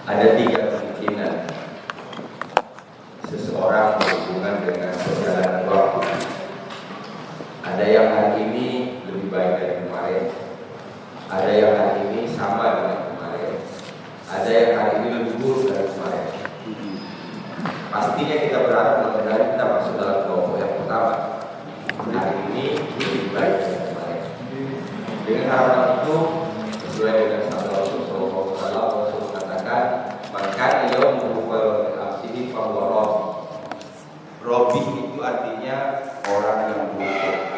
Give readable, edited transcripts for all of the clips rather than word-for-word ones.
Ada tiga kemungkinan seseorang berhubungan dengan perjalanan waktu. Ada yang hari ini lebih baik dari kemarin, ada yang hari ini sama dengan kemarin, ada yang hari ini lebih buruk dari kemarin. Pastinya kita berharap mudah-mudahan kita masuk dalam kelompok yang pertama, hari ini lebih baik dari kemarin. Dengan harapan itu, sesuai dengan sabda Rasulullah SAW, Rasul mengatakan, maka ia membuat asyihi fahuwa Robi itu artinya orang yang beruntung.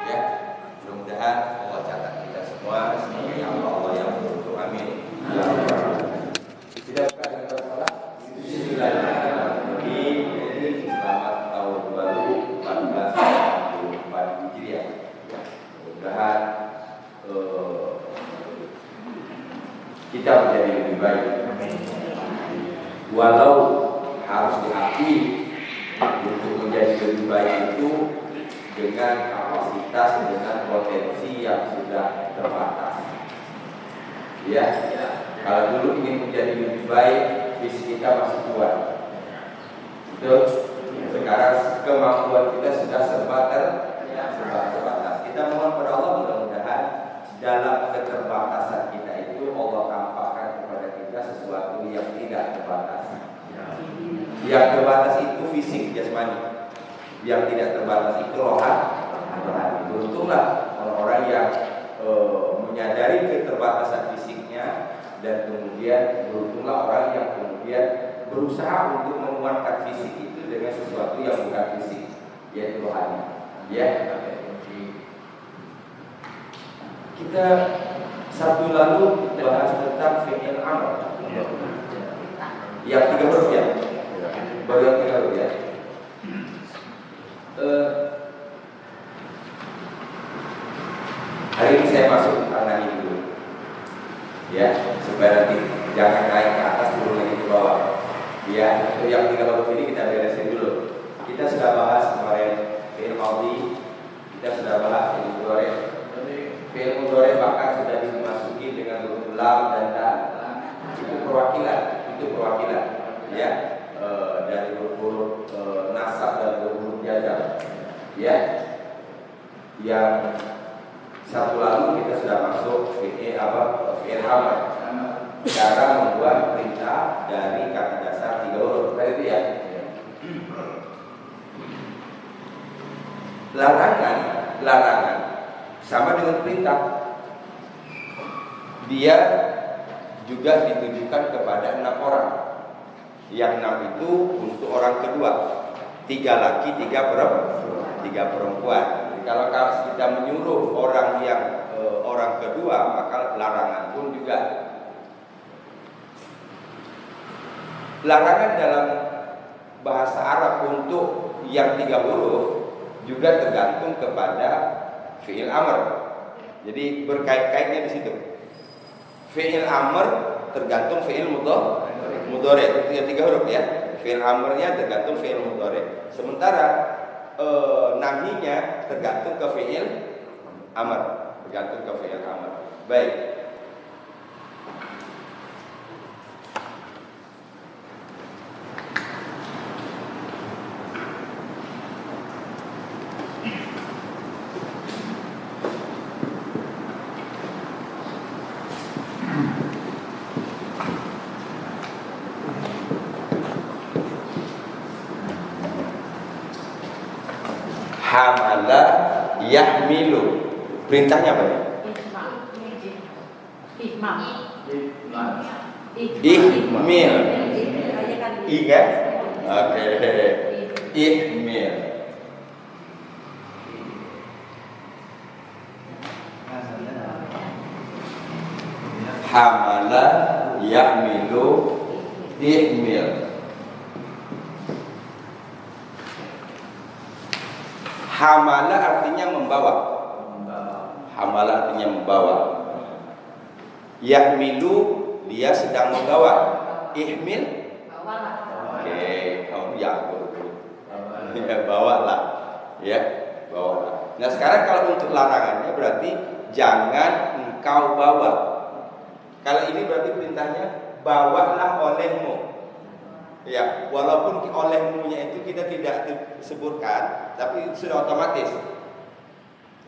Ya, mudah-mudahan Allah catat kita semua sebagai Allah yang beruntung. Amin. Tidak buka dengan bersolat. Bismillahirrahmanirrahim. Selamat tahun baru 1444 Hijriah. Mudah-mudahan kita menjadi lebih baik. Walau harus diakui untuk menjadi lebih baik itu dengan kapasitas, dengan potensi yang sudah terbatas. Ya, kalau dulu ingin menjadi lebih baik, fisik kita masih kuat. Betul? Sekarang kemampuan kita sudah serba terbatas. Kita mohon kepada Allah mudah-mudahan dalam keterbatasan kita itu Allah tampakkan kepada kita sesuatu yang tidak terbatas. Yang terbatas itu fisik jasmani, yang tidak terbatas itu rohani. Beruntunglah orang-orang yang menyadari keterbatasan fisiknya, dan kemudian beruntunglah orang yang kemudian berusaha untuk menguatkan fisik itu dengan sesuatu yang bukan fisik, yaitu rohani. Ya, kita Sabtu lalu bahas tentang fi'il amr yang 3 huruf ya. Baru yang 3 huruf ya. Hari ini saya masuk karena ini dulu. Ya, supaya nanti jangan naik ke atas turun lagi ke bawah. Ya, untuk yang 3 huruf ini kita beresin dulu. Kita sudah bahas kemarin fi'il madhi, kita sudah bahas fi'il mudhari. Fi'il mudhari bahkan sudah dimasuki dengan huruf lam dan ta. Itu perwakilan. Ya, dari huruf nasab dan huruf jazam. Ya, yang satu lalu kita sudah masuk fi'il amr, cara membuat perintah dari kata dasar 3 huruf. Tadi itu ya. Larangan sama dengan perintah. Dia juga ditujukan kepada 6 orang. Yang 6 itu untuk orang kedua, 3 laki, 3 perempuan. Jadi kalau kita menyuruh orang yang orang kedua, maka larangan pun juga. Larangan dalam bahasa Arab untuk yang 3 huruf juga tergantung kepada fi'il amr. Jadi berkait-kaitnya di situ. Fi'il amr tergantung fi'il mudhari. Itu yang 3 huruf ya. Fi'il amrnya tergantung fi'il mudhari. Sementara nahinya tergantung ke fi'il amr. Baik. Hamala yahmilu. Perintahnya apa ya? Ihmil. Iya. Oke. Ihmil. Hamala yahmilu ihmil. Hamala artinya membawa. Yahmilu dia sedang membawa. Ihmil. Oke, kamu ya bawalah. Ya, bawalah. Nah sekarang kalau untuk larangannya berarti jangan engkau bawa. Kalau ini berarti perintahnya bawalah olehmu. Ya, walaupun olehmu-nya itu kita tidak disebutkan, tapi sudah otomatis.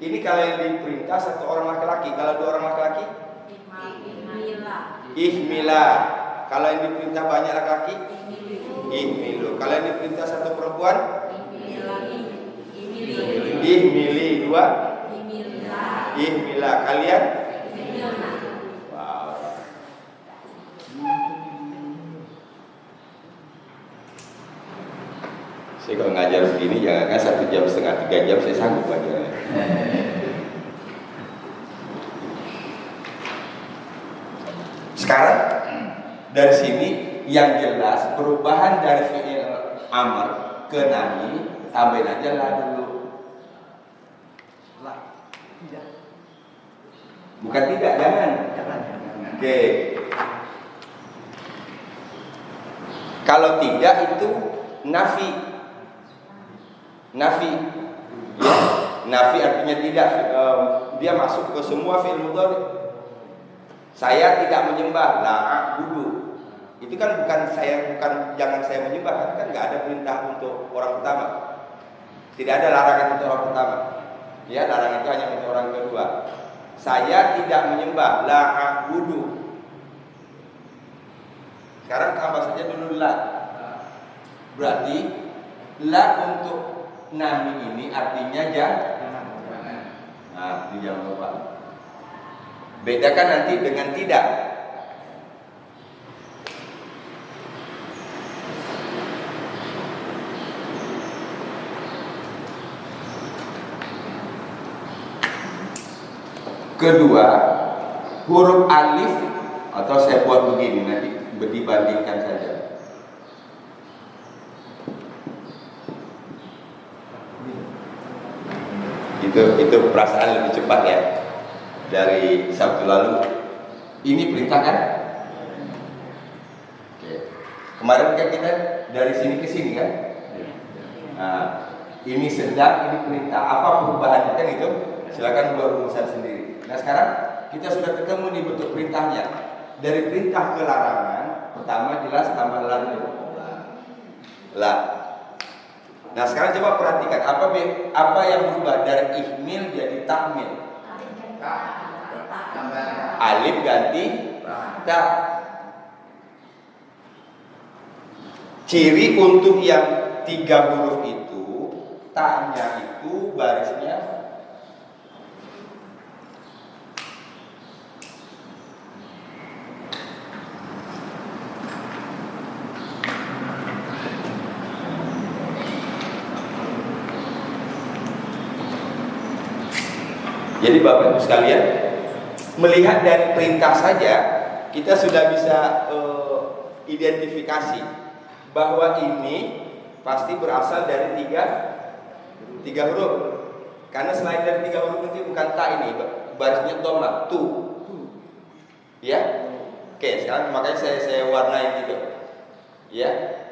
Ini kalau yang diperintah satu orang laki-laki, kalau dua orang laki-laki ihmila. Kalau yang diperintah banyak laki-laki ihmilu. Kalau yang diperintah satu perempuan ihmili. Dua ihmila. Kalian wow. Saya kalau ngajar begini jangan 1 jam setengah 3 jam saya sanggup aja. Sekarang dari sini yang jelas perubahan dari fi'il amr ke nahi, tambahin aja lah dulu. Lah, tidak. Bukan tidak, jangan. Oke. Kalau tidak itu nafi. Nafi. Ya, nafi artinya tidak. Dia masuk ke semua fi'il mudhari. Saya tidak menyembah, la a'budu. Itu kan bukan jangan saya menyembah, kan nggak ada perintah untuk orang pertama. Tidak ada larangan untuk orang pertama. Ya, larangan itu hanya untuk orang kedua. Saya tidak menyembah, la a'budu. Sekarang tambah saja dulu la. Berarti la untuk nahi ini artinya jangan. Nah, itu jangan lupa. Bedakan nanti dengan tidak. Kedua, huruf alif atau saya buat begini nanti dibandingkan saja. Itu perasaan lebih cepat ya. Dari Sabtu lalu. Ini perintah kan? Oke. Kemarin kan kita dari sini ke sini kan? Nah, ini sedang, ini perintah. Apa perubahannya kan itu? Silakan buat rumusan sendiri. Nah sekarang kita sudah ketemu nih bentuk perintahnya. Dari perintah ke larangan, pertama jelas tambah la dulu. La. Nah sekarang coba perhatikan apa yang berubah dari ihmil jadi tahmil. Alif ganti ta. Ciri untuk yang 3 huruf itu, ta-nya itu barisnya Jadi Bapak Ibu sekalian, melihat dari perintah saja kita sudah bisa identifikasi bahwa ini pasti berasal dari tiga huruf. Karena selain dari 3 huruf itu bukan ta ini, barisnya dhammah tu. Ya. Oke, sekarang makanya saya warnai gitu. Ya.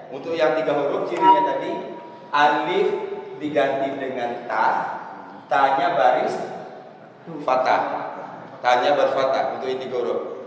Untuk yang 3 huruf cirinya tadi alif diganti dengan ta, ta-nya baris fathah, tanya berfathah untuk ini huruf.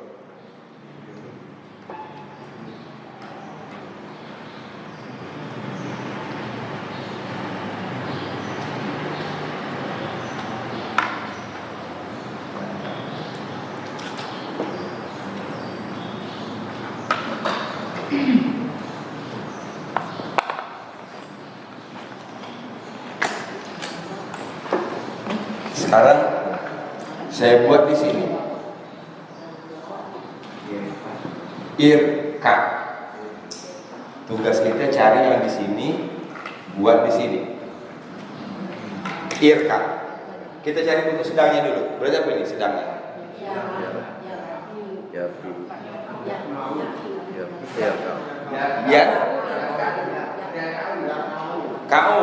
Sekarang saya buat di sini irka. Tugas kita cari yang di sini, buat di sini. Irka. Kita cari bentuk sedangnya dulu. Berarti apa ini sedangnya? Ya. Kau.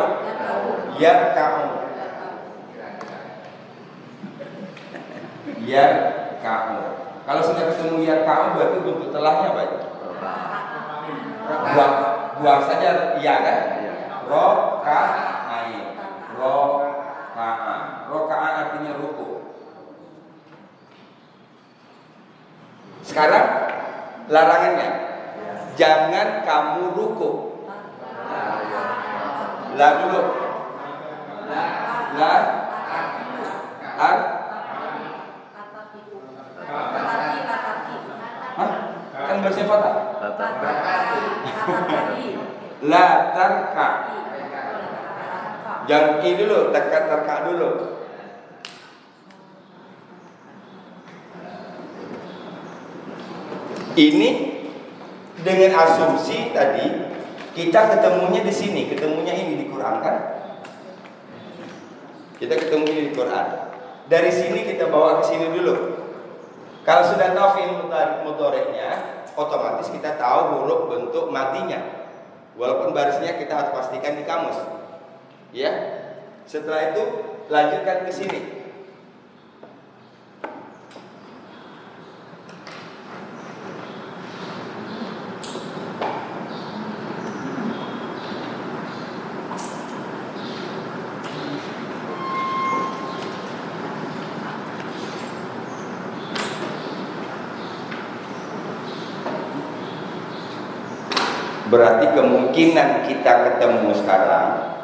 Ya kau. Ya kamu. Kalau sudah ketemu ya kamu berarti bentuk telahnya apa itu? Buang saja ya kan? Roka'ain. Roka'an artinya ruku. Sekarang larangannya Jangan kamu rukuk. La dulu. La an. Hah? Kan bahasa fatah. La tarka. Jangan ini dulu, tarka dulu. Ini dengan asumsi tadi kita ketemunya di sini, ketemunya ini di Quran kan? Kita ketemu ini di Quran. Dari sini kita bawa ke sini dulu. Kalau sudah tahu fi'il mudhari'nya, otomatis kita tahu huruf bentuk matinya. Walaupun barisnya kita harus pastikan di kamus. Ya. Setelah itu lanjutkan ke sini. Berarti kemungkinan kita ketemu sekarang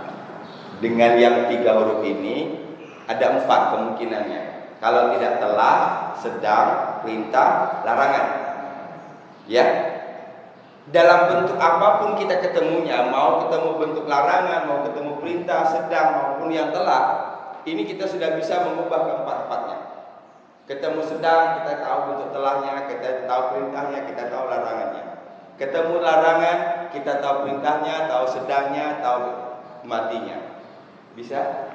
dengan yang 3 huruf ini ada 4 kemungkinannya. Kalau tidak telah, sedang, perintah, larangan. Ya. Dalam bentuk apapun kita ketemunya, mau ketemu bentuk larangan, mau ketemu perintah, sedang, maupun yang telah, ini kita sudah bisa mengubah keempat-empatnya. Ketemu sedang, kita tahu bentuk telahnya, kita tahu perintahnya, kita tahu larangannya. Ketemu larangan, kita tahu perintahnya, tahu sedangnya, tahu matinya. Bisa?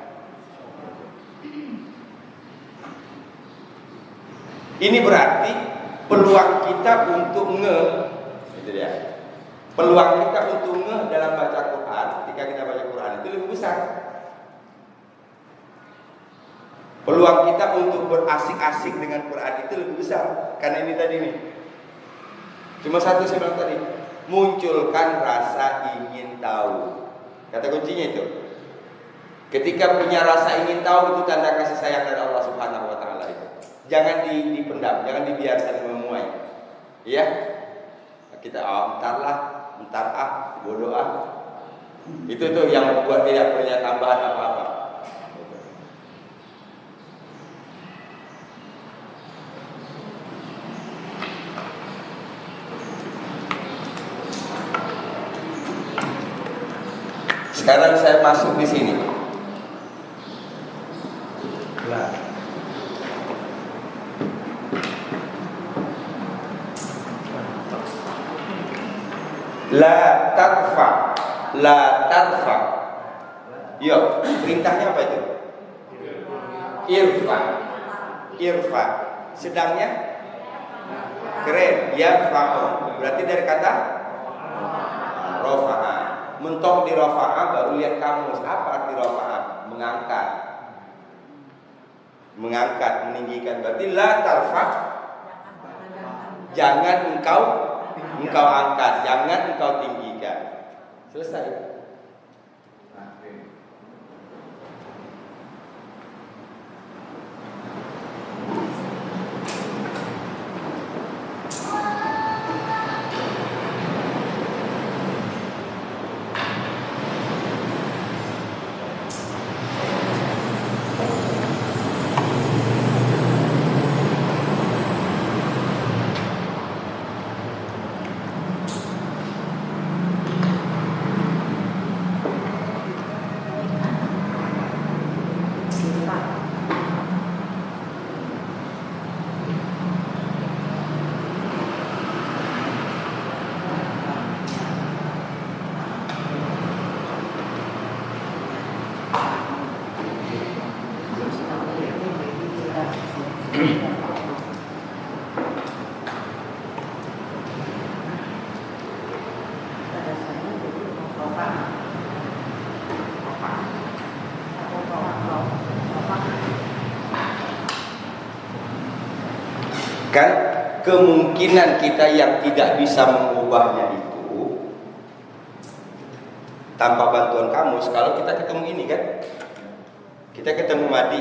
Ini berarti peluang kita untuk itu dia. Peluang kita untuk dalam baca Quran, ketika kita baca Quran itu lebih besar. Peluang kita untuk berasik-asik dengan Quran itu lebih besar. Karena ini tadi nih. Cuma satu saya bilang tadi, munculkan rasa ingin tahu. Kata kuncinya itu. Ketika punya rasa ingin tahu, itu tanda kasih sayang dari Allah Subhanahu wa taala itu. Jangan dipendam, jangan dibiarkan memuai. Ya. Kita entar bodoh ah. Itu tuh yang membuat tidak punya tambahan apa-apa. Sekarang saya masuk di sini. La tarfa. La tarfa. Yuk, perintahnya apa itu? Irfa. Irfa. Sedangnya keren. Yarfa'u. Berarti dari kata rafa'a. Mentok di rafa'ah baru lihat kamus. Apa arti rafa'ah? Mengangkat. Mengangkat, meninggikan. Berarti la tarfa. Jangan engkau angkat, jangan engkau tinggikan. Selesai. Kan kemungkinan kita yang tidak bisa mengubahnya itu tanpa bantuan kamus. Kalau kita ketemu ini kan, kita ketemu madi,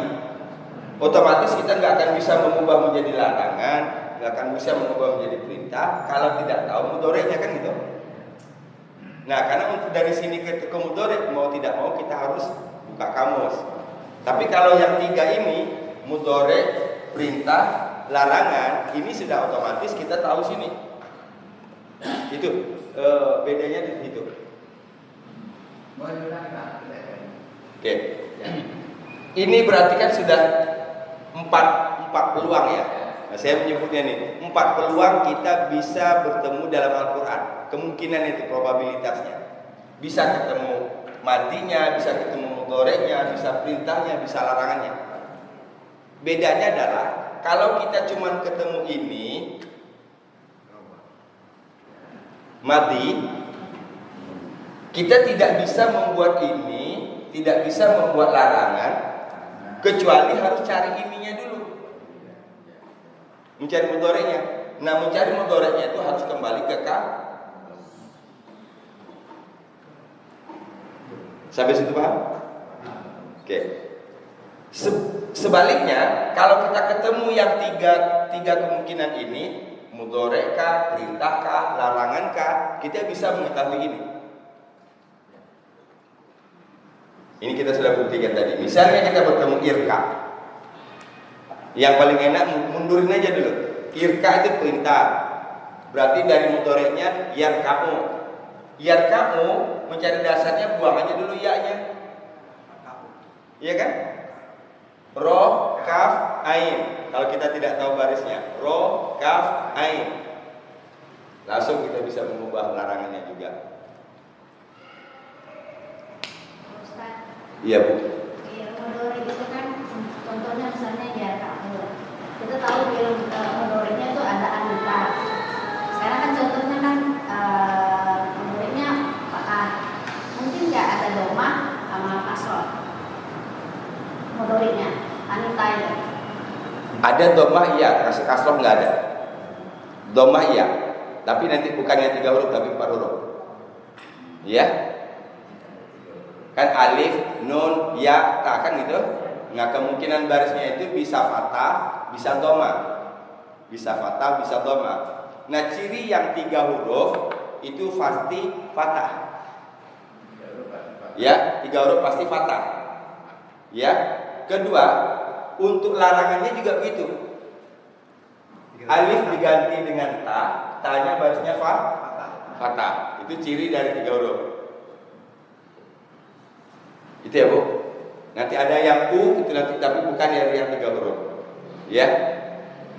otomatis kita nggak akan bisa mengubah menjadi larangan, akan bisa mengubah menjadi perintah kalau tidak tahu mudhoreknya, kan gitu. Nah, karena untuk dari sini ke mudhorek mau tidak mau kita harus buka kamus. Tapi kalau yang 3 ini, mudhorek, perintah, larangan, ini sudah otomatis kita tahu sini. Itu bedanya di situ. Oke. Ini berarti kan sudah 4 peluang ya. Nah, saya menyebutnya nih 4 peluang kita bisa bertemu dalam Al-Quran. Kemungkinan itu probabilitasnya. Bisa ketemu matinya, bisa ketemu mudhoreknya, bisa perintahnya, bisa larangannya. Bedanya adalah kalau kita cuma ketemu ini mati, kita tidak bisa membuat ini, tidak bisa membuat larangan, kecuali harus cari ininya dulu, mencari mudhoreknya. Nah, mencari mudhoreknya itu harus kembali ke sampai situ paham? Oke. Sebaliknya, kalau kita ketemu yang tiga kemungkinan ini, mudhorek kah, perintah kah, larangan kah, kita bisa mengetahui ini. Ini kita sudah buktikan tadi. Misalnya kita bertemu irka, yang paling enak mundurin aja dulu. Irka itu perintah, berarti dari mudhoreknya yang kamu. Yang kamu mencari dasarnya, buang aja dulu ya-nya. Iya kan? Ro, kaf, ain. Kalau kita tidak tahu barisnya, ro, kaf, ain, langsung kita bisa mengubah larangannya juga. Ustaz. Iya, Bu. Mudhorek itu kan contohnya misalnya ya kamu. Kita tahu film mudhoreknya itu ada anita. Sekarang kan contohnya kan mudhoreknya patah. Mungkin nggak ada doma sama kasroh. Mudhoreknya anita itu. Ada domah iya, kasroh nggak ada. Domah iya, tapi nanti bukannya 3 huruf tapi 4 huruf. Iya? Kan alif, nun, ya, ta, kan gitu. Nah, kemungkinan barisnya itu bisa fathah, bisa domah. Bisa fathah, bisa domah. Nah, ciri yang 3 huruf itu pasti fathah. Ya, 3 huruf pasti fathah. Ya. Kedua, untuk larangannya juga begitu. Alif diganti dengan ta, ta-nya barisnya fathah. Itu ciri dari 3 huruf. Itu ya, Bu. Nanti ada yang u, itu nanti tapi bukan dari yang 3 huruf. Ya.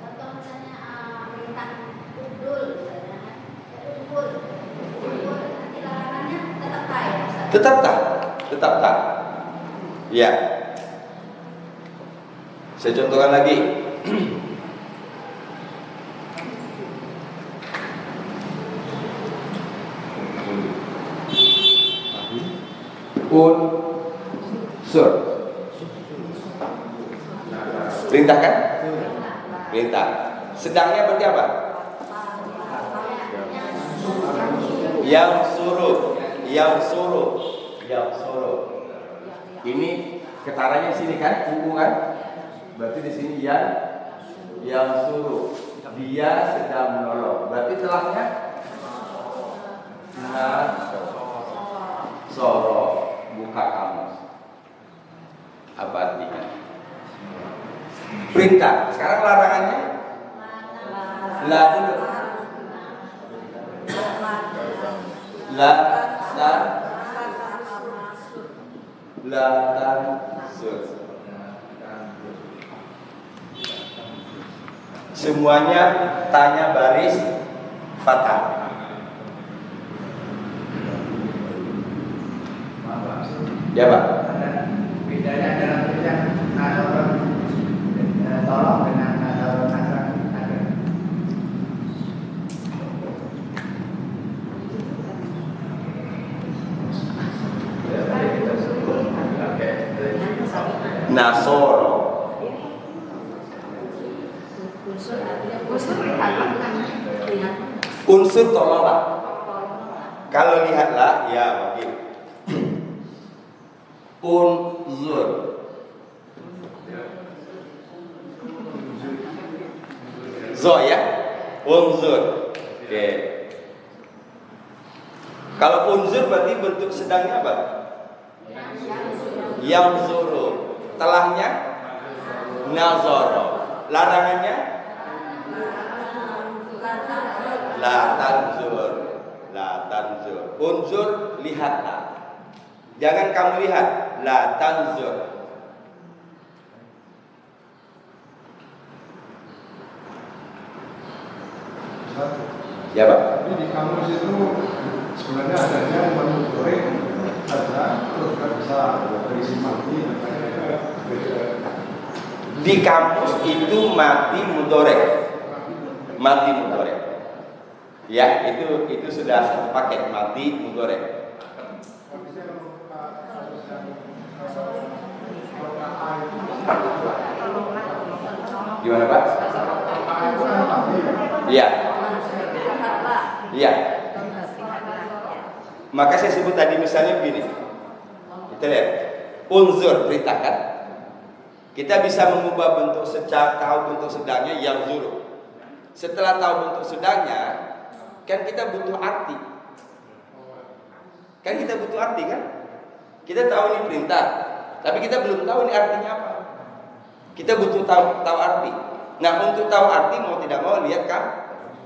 Contoh misalnya perintah udul, misalnya udul, nanti larangannya tetap ta ya, Ustaz? Tetap tak. Ya. Saya contohkan lagi. Unsur. Perintah kan? Perintah. Sedangnya berarti apa? Yang suruh. Ini ketaranya di sini kan, hubungan. Berarti di sini yang suruh. Dia sedang menolong. Berarti telahnya soro. Buka kamus. Apa artinya? Perintah. Sekarang larangannya la dulu. La tansur. Semuanya tanya baris fathah. Ya, Pak. Bedanya dalam tulisan tolong dengan kasar ada. Nasoro. Unsur tolonglah. Kalau lihatlah, ya begitu. Unzur. Zo ya. Unzur. Oke. Kalau unzur berarti bentuk sedangnya apa? Yang zuru. Telahnya nazoro. Larangannya la tanzur. La tanzur. Unzur, lihatlah. Jangan kamu lihat. La tanzur. Ya Pak. Tapi di kamus itu sebenarnya adanya menurut ada terus nggak bisa berisi mati. Di kampus itu mati mudorek. Mati mudorek. Ya, itu sudah satu paket mati mudorek. Gimana Pak? Iya. Iya. Maka saya sebut tadi misalnya begini. Kita lihat. Unzur, beritakan. Kita bisa mengubah bentuk tahu bentuk sedangnya yang zuru. Setelah tahu bentuk sedangnya, kan kita butuh arti. Kan kita butuh arti kan? Kita tahu ini perintah, tapi kita belum tahu ini artinya apa. Kita butuh tahu arti. Nah, untuk tahu arti mau tidak mau lihat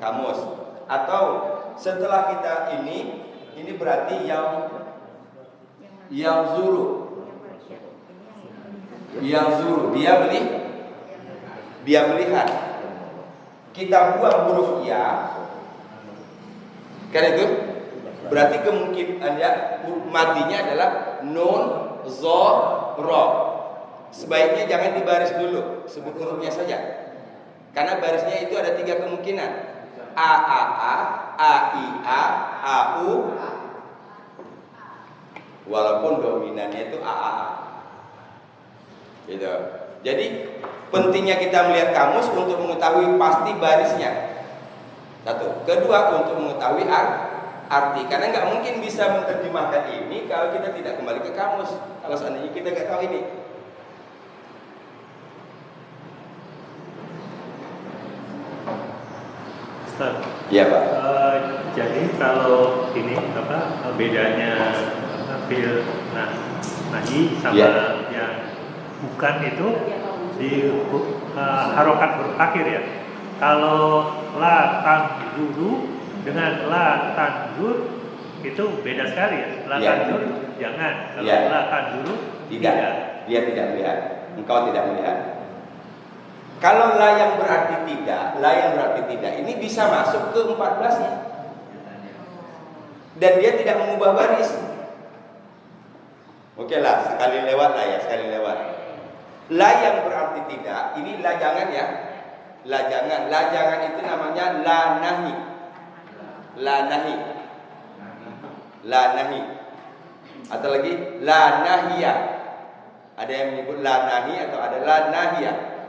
kamus. Atau setelah kita ini berarti yang zuru. Yang zuru, dia melihat. Kita buang huruf ya. Kan itu? Berarti kemungkinannya matinya adalah nun, zo, ro. Sebaiknya jangan dibaris dulu, sebut hurufnya saja. Karena barisnya itu ada 3 kemungkinan. A, A, I, A, U. Walaupun dominannya itu A. Gitu. Jadi pentingnya kita melihat kamus untuk mengetahui pasti barisnya. Satu. Kedua, untuk mengetahui arti. Karena nggak mungkin bisa menerjemahkan ini kalau kita tidak kembali ke kamus. Kalau seandainya kita nggak tahu ini. Ustaz. Iya Pak. Jadi kalau ini bedanya fil nahi sama yang bukan itu di harokat huruf akhir ya. Kalau la tanzuru dengan la tanzur itu beda sekali ya. La tanzur jangan. Kalau la tanzuru tidak. Dia tidak melihat. Engkau tidak melihat. Kalau la yang berarti tidak, ini bisa masuk ke 14-nya. Dan dia tidak mengubah baris. Oke lah, sekali lewat. La yang berarti tidak, ini la jangan ya. La jangan itu namanya la nahi. La nahi. Atau lagi la nahiyah. Ada yang menyebut la nahi atau ada la nahiyah.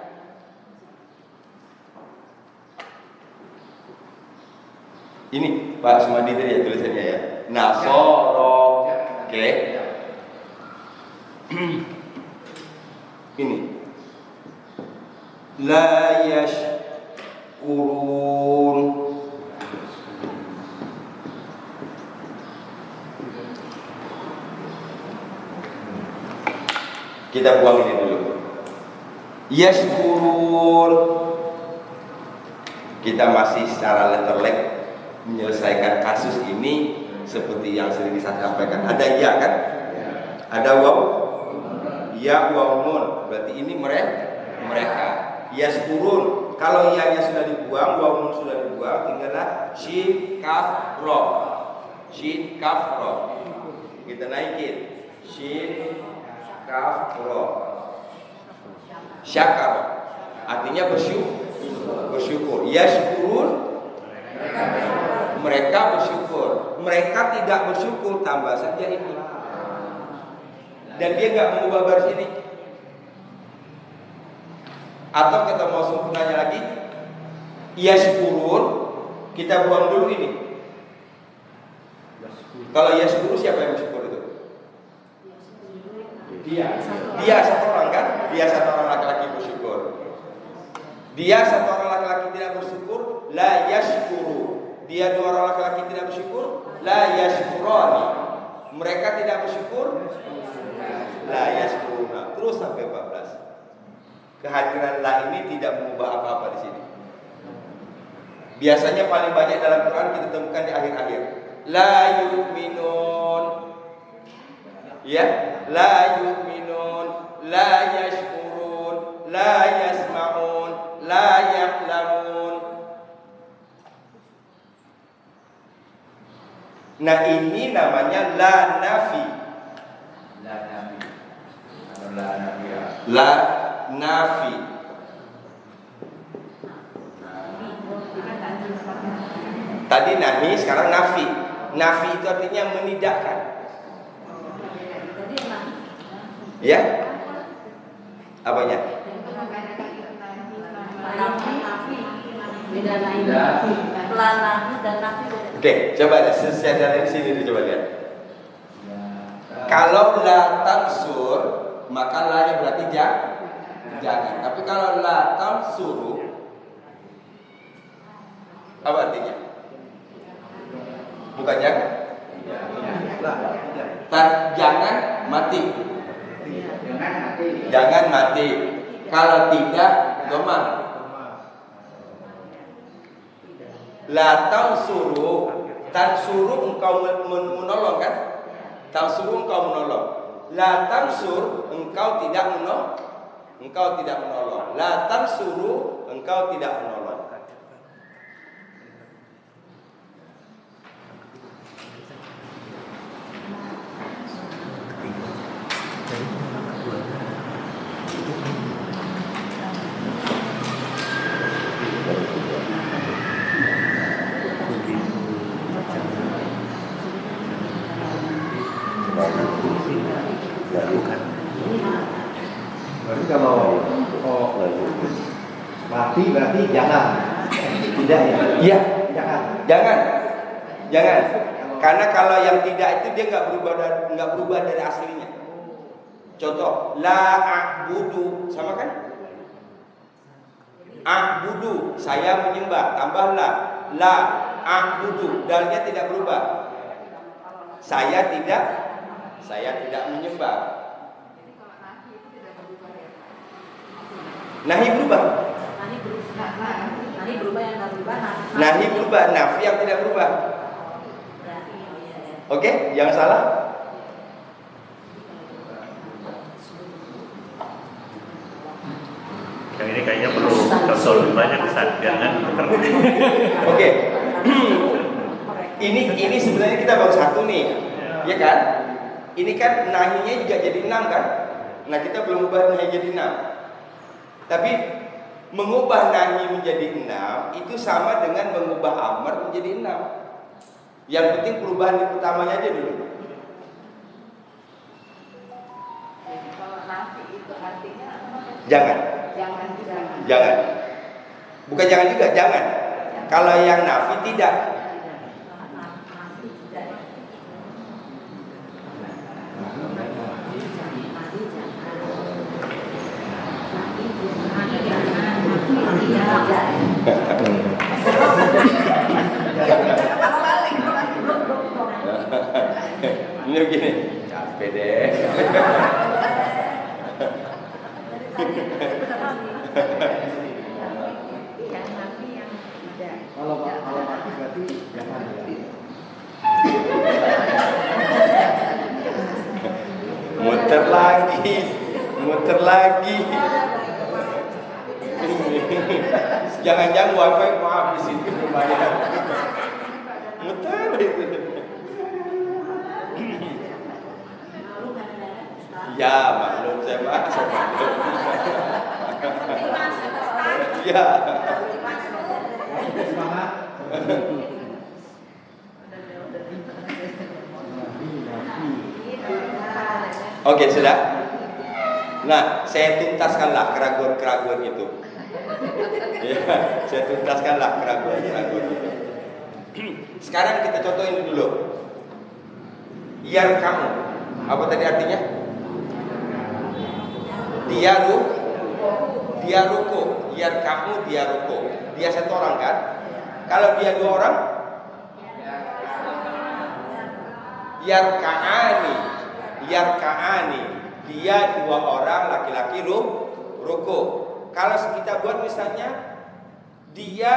Ini Pak Sumadi tadi ya tulisannya ya. Nasoro. Oke. Ini la yashkurun. Kita buang ini dulu. Yashkurun. Kita masih secara letterlek menyelesaikan kasus ini seperti yang sering disampaikan. Ada ya kan? Ada waw. Ya waw nun. Berarti ini mereka. Yashkurun. Kalau ya-nya sudah dibuang, waw nun sudah dibuang, tinggallah shin kaf ro. Shin kaf ro. Kita naikin. Shin kaf ro. Syakar. Artinya bersyukur. Yashkurun. Mereka bersyukur. Mereka tidak bersyukur, tambah saja itu. Dan dia nggak mengubah baris ini. Atau kita mau sempurnanya lagi, yashkurun, kita buang dulu ini. Kalau yashkurun siapa yang bersyukur itu? Dia satu orang kan? Dia satu orang laki-laki bersyukur. Dia satu orang laki-laki tidak bersyukur. la yashkuru. Dia dua orang laki-laki tidak bersyukur, la yashkurani. Mereka tidak bersyukur, la yashkuruna. Terus sampai 14. Kehadiran la ini tidak mengubah apa-apa di sini. Biasanya paling banyak dalam Quran kita temukan di akhir-akhir. La yu'minun. Ya, la yu'minun, la yashkurun, la yasma'un, la ya'lamun. Nah, ini namanya la nafi. La nabi. Kalau la nabi ya. La nafi. Tadi nahi, sekarang nafi. Nafi itu artinya menidakkan. Ya? Apanya? Beda lain. Dan nafi. Oke, coba secara dari sini coba lihat. Kalau la tansur, maka la-nya berarti jangan. Tapi kalau la tansuru, apa artinya? Bukan jangan. Jangan mati. Jangan mati. Jangan mati. Kalau tidak, domang. La tansuru engkau menolong kan? Tansuru engkau menolong. La tansur engkau tidak menolong. Engkau tidak menolong. La tansuru engkau tidak menolong. Berarti kalau mati berarti jangan. Tidak ya? Iya. Jangan. Jangan. Karena kalau yang tidak itu dia nggak berubah dari aslinya. Contoh, la a'budu, sama kan? A'budu, saya menyembah, tambah la a'budu, dalnya tidak berubah. Saya tidak menyembah. Nahi berubah. Nahi berubah, nafi yang tidak berubah. Oke, jangan salah. Yang ini kayaknya perlu contoh lebih banyak Ustaz, jangan Oke. Ini sebenarnya kita baru satu nih. Ya kan? Ini kan nahinya juga jadi 6 kan? Nah, kita belum ubah nahi jadi 6. Tapi mengubah nahi menjadi 6 itu sama dengan mengubah amar menjadi 6. Yang penting perubahan yang pertamanya aja dulu. Kalau nafi itu artinya Jangan. Jangan. Bukan jangan juga, jangan. Kalau yang nafi tidak. Ini begini, capek deh. Kalau mati berarti jangan. Muter lagi. Jangan-jangan wifi mau habis itu lumayan. Muter itu. Ya, maklum saya maklum. Ya. Semangat. Oke, sudah. Nah, saya tuntaskanlah keraguan-keraguan itu. Ya, saya tuntaskanlah keraguan-keraguan itu. Sekarang kita contoh ini dulu. Yarkamu. Apa tadi artinya? Dia ruku. Yarkamu dia ruku. Dia satu orang kan? Kalau dia 2 orang, yarka'ani. Yarka'ani. Dia 2 orang laki-laki ruku. Kalau kita buat misalnya dia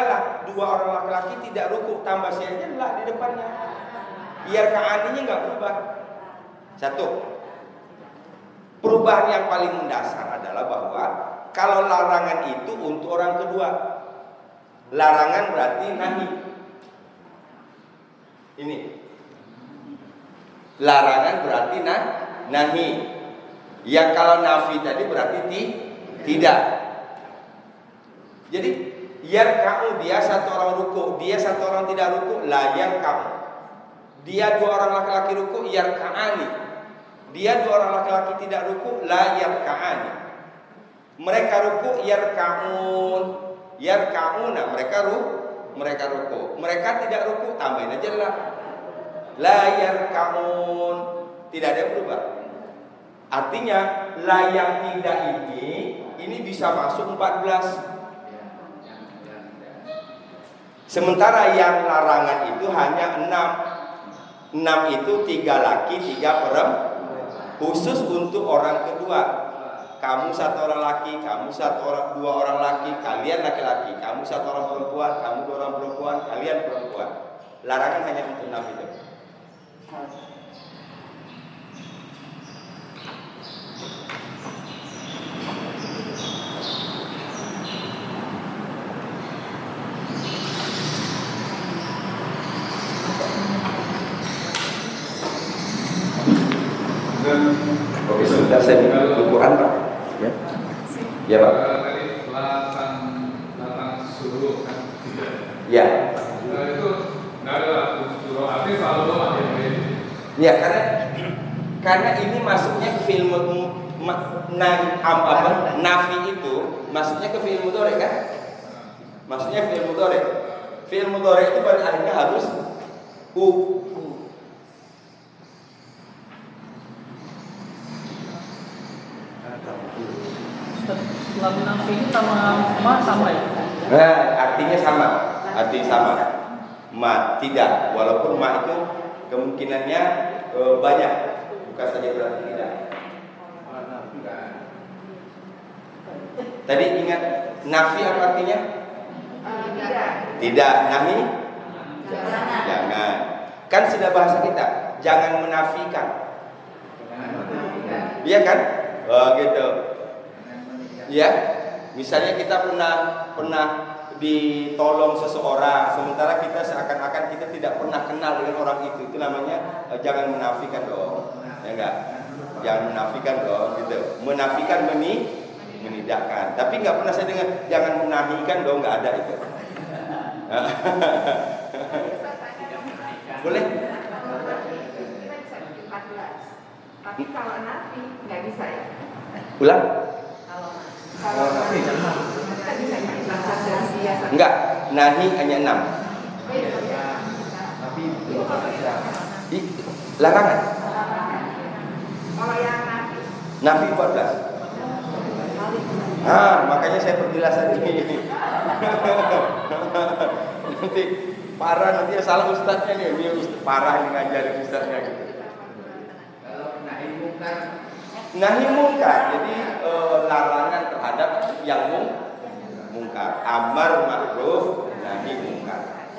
2 orang laki-laki tidak ruku, tambah saja lah di depannya. Yarka'aninya enggak berubah. Satu. Perubahan yang paling mendasar adalah bahwa kalau larangan itu untuk orang kedua. Larangan berarti nahi. Ini. Larangan berarti nahi. Ya kalau nafi tadi berarti tidak. Jadi yarka'u, dia 1 orang ruku, dia 1 orang tidak ruku, la yarka'u. Dia 2 orang laki-laki ruku, yarka'ani. Dia 2 orang laki-laki tidak ruku, la yarka'ani. Mereka ruku, yarka'un. Yarka'una, mereka ruku. Mereka tidak ruku, tambahin aja la yarka'un. Tidak ada yang berubah. Artinya la yang tidak ini bisa masuk 14. Sementara yang larangan itu hanya 6. 6 itu 3 laki, 3 perempuan. Khusus untuk orang kedua. Kamu 1 orang laki, kamu 2 orang laki, kalian laki-laki. Kamu 1 orang perempuan, kamu 2 orang perempuan, kalian perempuan. Larangan hanya untuk 6 itu. Oke, sebentar saya buka Quran, Pak. Ya. Ya, Pak. Tadi larang suruh kan tidak. Ya. Itu nggak ada suruh, artinya selalu ada yang lain. Ya, karena ini masuknya ke film nafi itu masuknya ke film mudhari kan? Maksudnya film mudhari. Film mudhari itu pada akhirnya harus Lam nafi ini sama ya? Nah, artinya sama. Artinya sama. Ma tidak, walaupun ma itu kemungkinannya banyak, bukan saja berarti tidak. Tadi ingat nafi apa artinya? Tidak. Nahi? Jangan. Kan sudah bahasa kita, jangan menafikan. Iya kan? Oh, gitu. Ya, misalnya kita pernah ditolong seseorang, sementara kita seakan-akan kita tidak pernah kenal dengan orang itu namanya jangan menafikan dong, ya enggak? Jangan menafikan dong, gitu. Menafikan menidakkan, tapi nggak pernah saya dengar jangan menafikan dong, nggak ada itu. Boleh? Tapi kalau nafi nggak bisa ya? Ulang? Kalau nafi kita bisa baca dari siasat. Enggak, nahi hanya 6. Larangan. Kalau yang nafi. Nafi 14. Makanya saya perjelas ini. Nanti parah, nanti salah ustadznya nih. Ini parah ini ngajarin ustadznya gitu. Kalau nahi mungkar. Nahi mungkar, jadi larangan terhadap yang mungkar. Amar ma'ruf, nahi mungkar.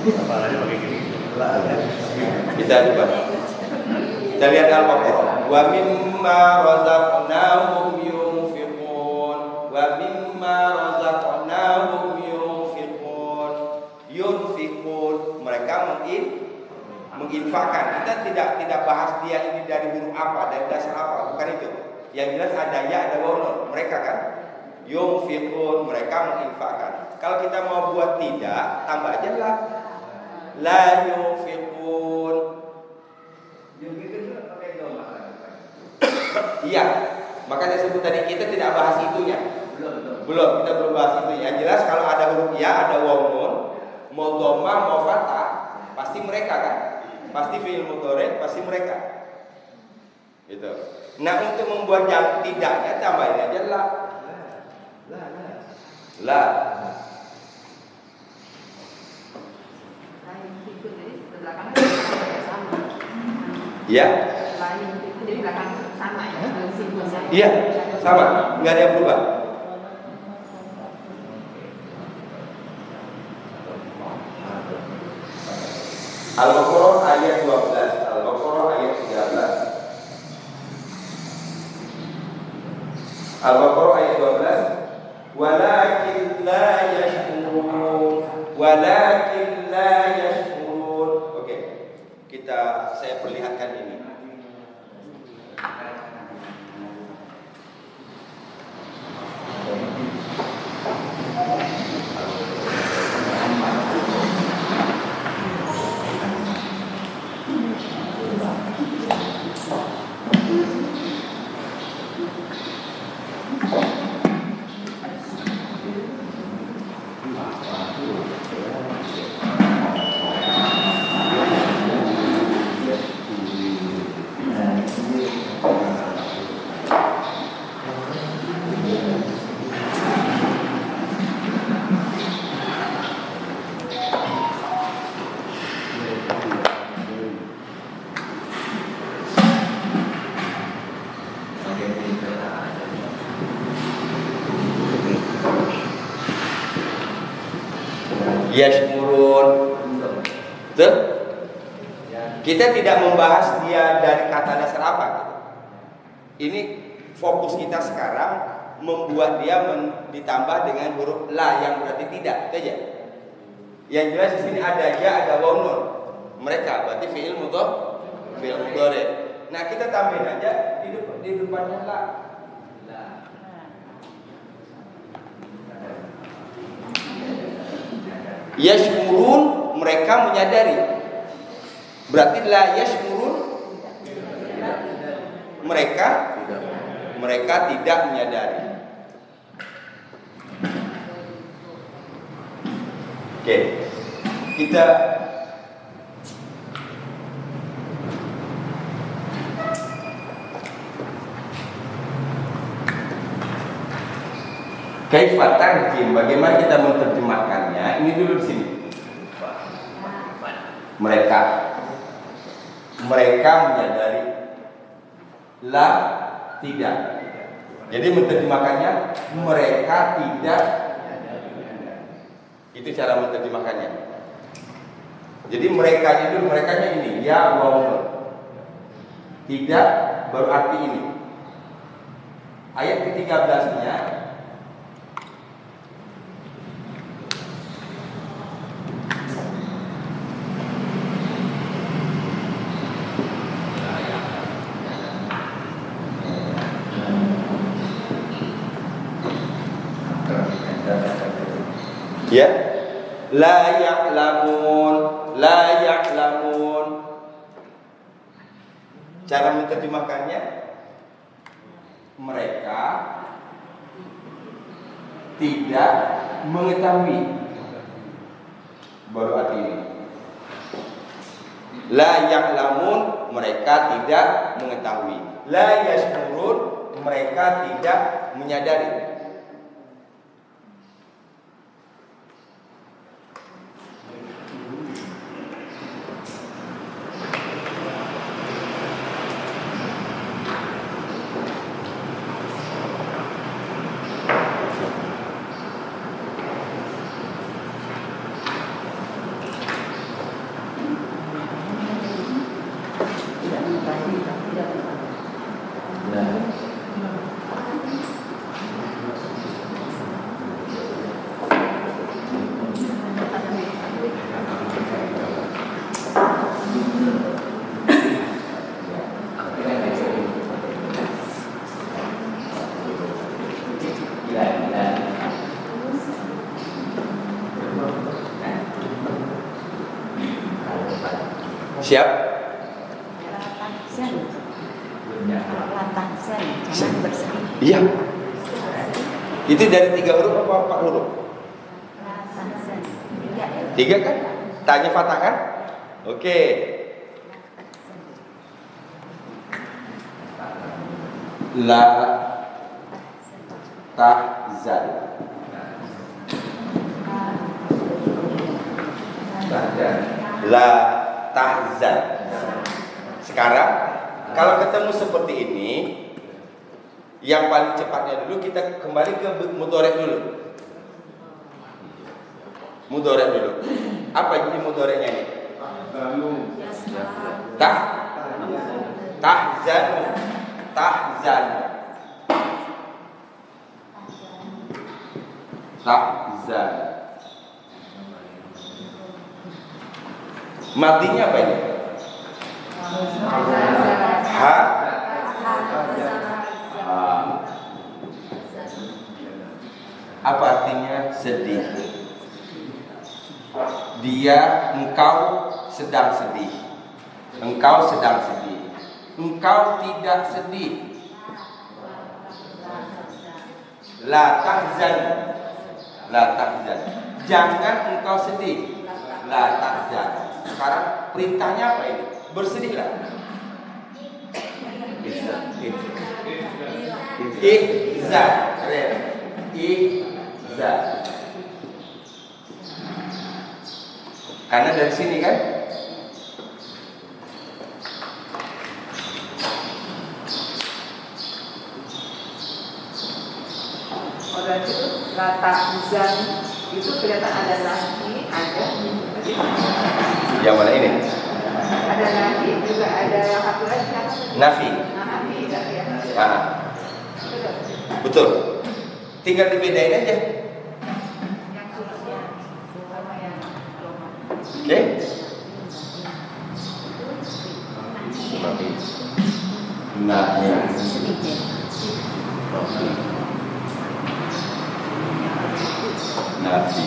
Apalagi pakai gini. Kita coba. Kita lihat Al-Baqarah. Wa mimma razaqnahum yunfiqun. Wa mimma razaqnahum yunfiqun. Yunfiqun, mereka menginfakkan. Kita tidak bahas dia ini dari huruf apa, dari dasar apa, bukan itu. Yang jelas ada ya, ada waw. Mereka kan yunfiqun, mereka menginfakkan. Kalau kita mau buat tidak, tambah aja lah. La yunfiqun. Iya, makanya sebut tadi kita tidak bahas itunya. Belum, kita belum bahas itu. Yang jelas kalau ada huruf ya, ada waw nun, mau dhamma, mau fathah, pasti mereka kan? Pasti fi'il mudhari, pasti mereka. Gitu. Nah, untuk membuat yang tidaknya tambahin aja la. La. Lain itu jadi belakangnya sama. Ya. Lain itu jadi belakang sama ya. Simbolnya. Iya, sama, nggak ada yang berubah. Al-Baqarah ayat 12, Al-Baqarah ayat 13. Al-Baqarah ayat 12. Walakin la yashkurun. Walakin la yashkurun. Oke. Saya perlihatkan ini. Yashkurun. Betul? Kita tidak membahas dia dari kata dasar apa. Ini fokus kita sekarang membuat dia ditambah dengan huruf la yang berarti tidak, saja. Yang jelas di sini ada ya, ada waw nun. Mereka berarti fi'il mudhari. Nah, kita tambahin aja di depannya la. Yashkurun, mereka menyadari. Berarti la yashkurun, mereka tidak menyadari. Oke. Kita kaifa tarjim, bagaimana kita menerjemahkannya? Ini dulu di sini. Mereka menyadari, la tidak. Jadi menerjemahkannya mereka tidak. Itu cara menerjemahkannya. Jadi merekanya dulu, merekanya ini ya waw nun. Tidak baru arti ini. Ayat ke-13-nya ya, la ya'lamun. Cara menerjemahkannya mereka tidak mengetahui. Baru arti ini. La ya'lamun, mereka tidak mengetahui. La yashkurun, mereka tidak menyadari. Siap? Jangan bersedih. Iya. Itu dari 3 huruf apa 4 huruf? 3 kan? Tanya fathah kan? Oke. La tahzan. La tahzan. Sekarang kalau ketemu seperti ini, yang paling cepatnya dulu kita kembali ke mudhari' dulu. Mudhari' dulu. Apa jadi mudhari'nya ini? Tahzan. Tahzan. Tahzan. Matinya apa ini? Ha? Apa artinya sedih? Engkau sedang sedih. Engkau sedang sedih. Engkau tidak sedih. La tahzan. La tahzan. Jangan engkau sedih. La tahzan. Sekarang perintahnya apa ini? Bersedihlah. Ihza. Ihza. Karena dari sini kan? Orang itu kata zan itu kelihatan ada nafi, ada Yang mana ini? ada nafi, juga ada yang satu lagi Nafi. nafi ya. Nah, betul. Tinggal dibedain aja. Yang sulutnya sama yang Oke? Nah, ya. Nafi.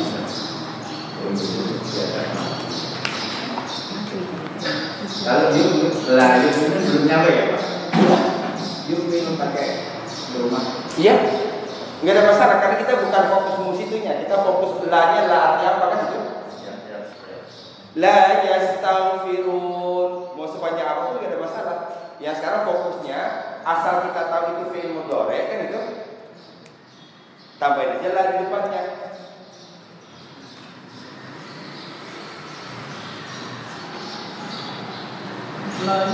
Kalau yuk itu belum nyampe ya Pak? Yuk minum pakai rumah. Iya. Enggak ada masalah karena kita bukan fokus musitunya, kita fokus la-nya la arti apa kan itu? La yastaghfirun. Mau sepanjang apapun enggak ada masalah. Ya sekarang fokusnya asal kita tahu itu fi'il mudhari kan itu. Tambahin aja la di depannya. La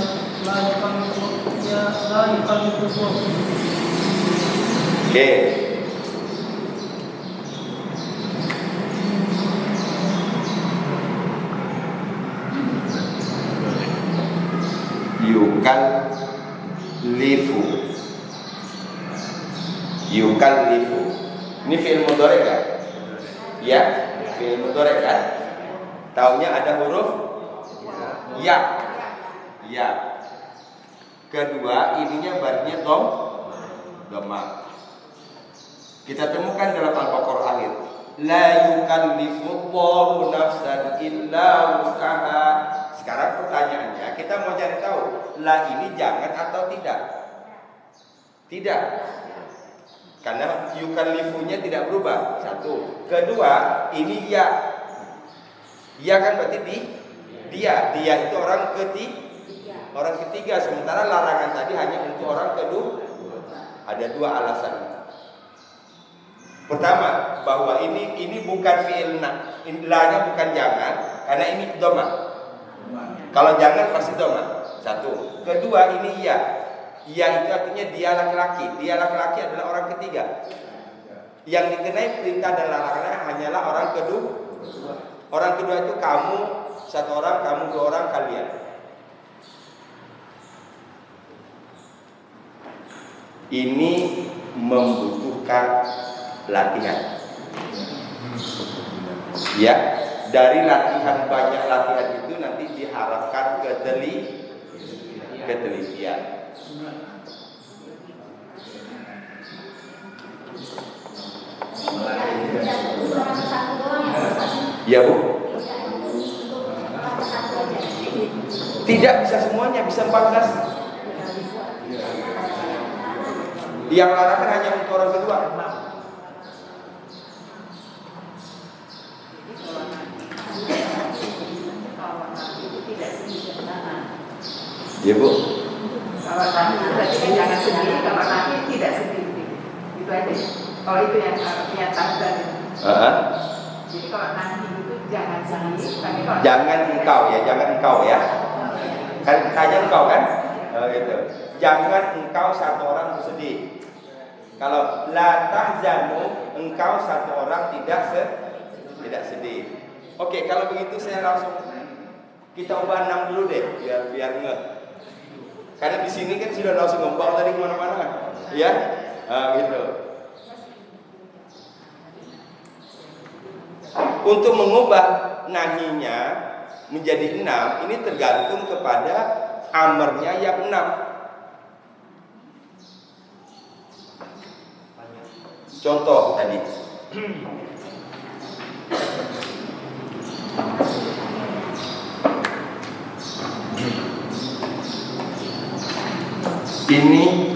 yukallifu. Oke. Yukallifu. Ini fi'il mudhari kan? Ya, fi'il mudhari kan? Taunya ada huruf ya. Ya. Kedua, ininya barisnya dhamma. Kita temukan dalam Al-Baqarah akhir. La yukallifullahu nafsan illa wus'aha. Sekarang pertanyaannya, kita mau cari tahu, la ini jangan atau tidak? Tidak. Karena yukallifunya tidak berubah. Satu. Kedua, ini ya. Ya kan berarti dia. Dia itu orang ketiga. Sementara larangan tadi hanya untuk orang kedua. Ada 2 alasan. Pertama, bahwa ini bukan fi'il la-nya bukan jangan, karena ini dhamma. Kalau jangan pasti dhamma. Satu. Kedua, ini ya. Ya itu artinya dia laki-laki. Dia laki-laki adalah orang ketiga. Yang dikenai perintah dan larangan hanyalah orang kedua. Orang kedua itu kamu 1 orang, kamu 2 orang, kalian. Ini membutuhkan latihan. Ya, dari latihan banyak latihan itu nanti diharapkan ketelitian. Ya Bu. Tidak bisa semuanya, bisa 14. Yang larangan hanya untuk orang kedua. Ya Bu. Kalau nahi berarti kan jangan sedih, kalau nahi tidak sedih. Itu aja. Kalau itu yang artinya tahzan. Jadi kalau nahi itu jangan sedih, tapi kalau Jangan engkau ya, jangan engkau ya. Kan tanya engkau kan? Gitu. Jangan engkau satu orang bersedih. Kalau la tahzanu, engkau satu orang tidak sedih. Oke, kalau begitu saya langsung kita ubah 6 dulu deh, biar ngeh. Karena di sini kan sudah langsung ngembang tadi kemana-mana, ya, gitu. Untuk mengubah nahinya menjadi 6, ini tergantung kepada amarnya yang 6. Contoh tadi. Ini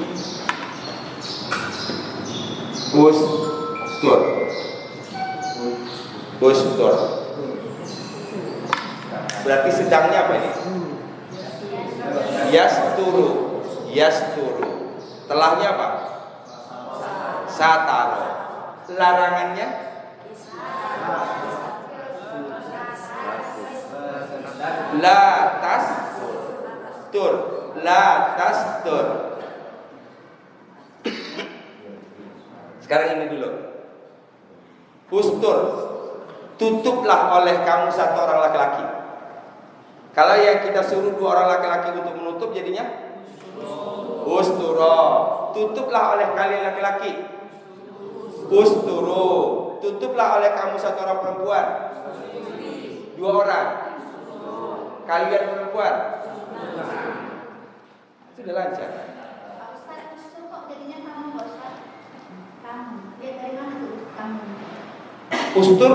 ustur. Berarti sedangnya apa ini? Yasturu. Telahnya apa? Sataro. Larangannya? La tastur. Sekarang ini dulu. Ustur. Tutuplah oleh kamu satu orang laki-laki. Kalau yang kita suruh 2 orang laki-laki untuk menutup jadinya usturo. Tutuplah oleh kalian laki-laki. Usturu. Tutuplah oleh kamu satu orang perempuan. 2 orang. Kalian perempuan. Sudah lancar. Pak Ustaz, ustur kok jadinya kamu, Pak Ustaz? Kamu. Dia dari mana tuh? Kamu. Ustur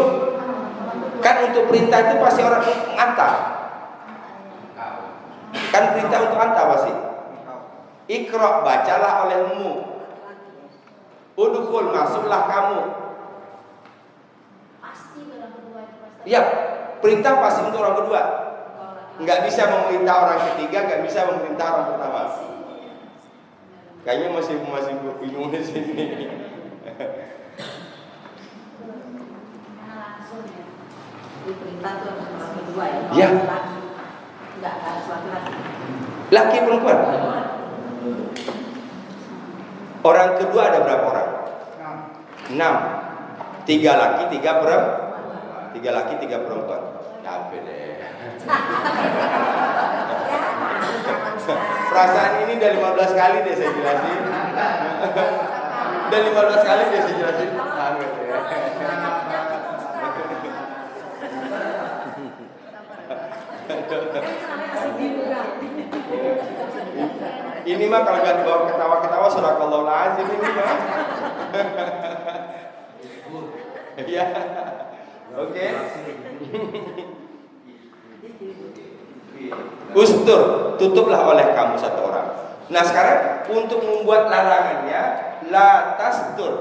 kan untuk perintah itu pasti orang anta. Kan perintah untuk anta pasti. Iqra, bacalah olehmu. Udkhul, masuklah kamu. Pasti orang kedua itu Pak Ustaz. Iya, perintah pasti untuk orang kedua. Nggak bisa memerintah orang ketiga, nggak bisa memerintah orang pertama. Kayaknya masih bingung di sini. Langsung ya. Diperintah tuh orang kedua ya. Iya. Enggak harus laki-laki. Laki perempuan. Orang kedua ada berapa orang? 6. 3 laki, 3 perempuan. 3 laki, 3 perempuan. Capek deh. Perasaan ini udah 15 kali deh saya jelasin. Udah 15 kali deh saya jelasin. Ini mah kalau gak dibawa ketawa-ketawa surakallahu azim ini mah. Ya. Oke. Ustur, tutuplah oleh kamu satu orang. Nah sekarang untuk membuat larangannya la tastur.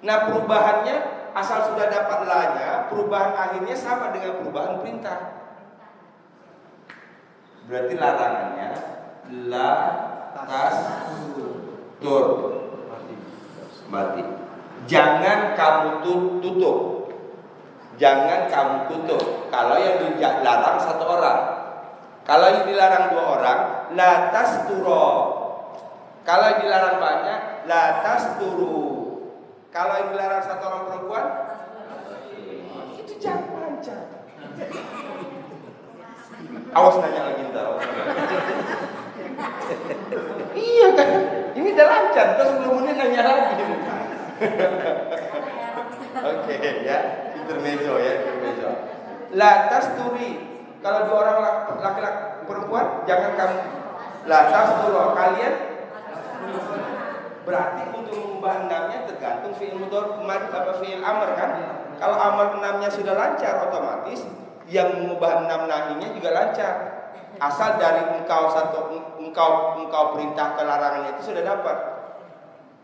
Nah perubahannya asal sudah dapat la-nya, perubahan akhirnya sama dengan perubahan perintah. Berarti larangannya la tastur. Mati. Jangan kamu tutup. Jangan kamu tutup. Kalau yang dilarang satu orang. Kalau yang dilarang 2 orang, la tasturo. Kalau yang dilarang banyak, la tasturu. Kalau yang dilarang satu orang perempuan, itu jangan lancar. Awas nanya lagi ntar. Iya kan? Ini udah lancar. Terus 10 menit nanya lagi. Oke ya, intermezzo ya, intermezzo. La tasturi. Kalau 2 orang laki-laki perempuan, jangan kamu. La tasturu, kalian. Berarti untuk mengubah 6-nya tergantung fi'il mudhari apa fi'il amr kan? Kalau amr 6-nya sudah lancar, otomatis yang mengubah 6 nahinya juga lancar. Asal dari engkau perintah ke larangannya itu sudah dapat.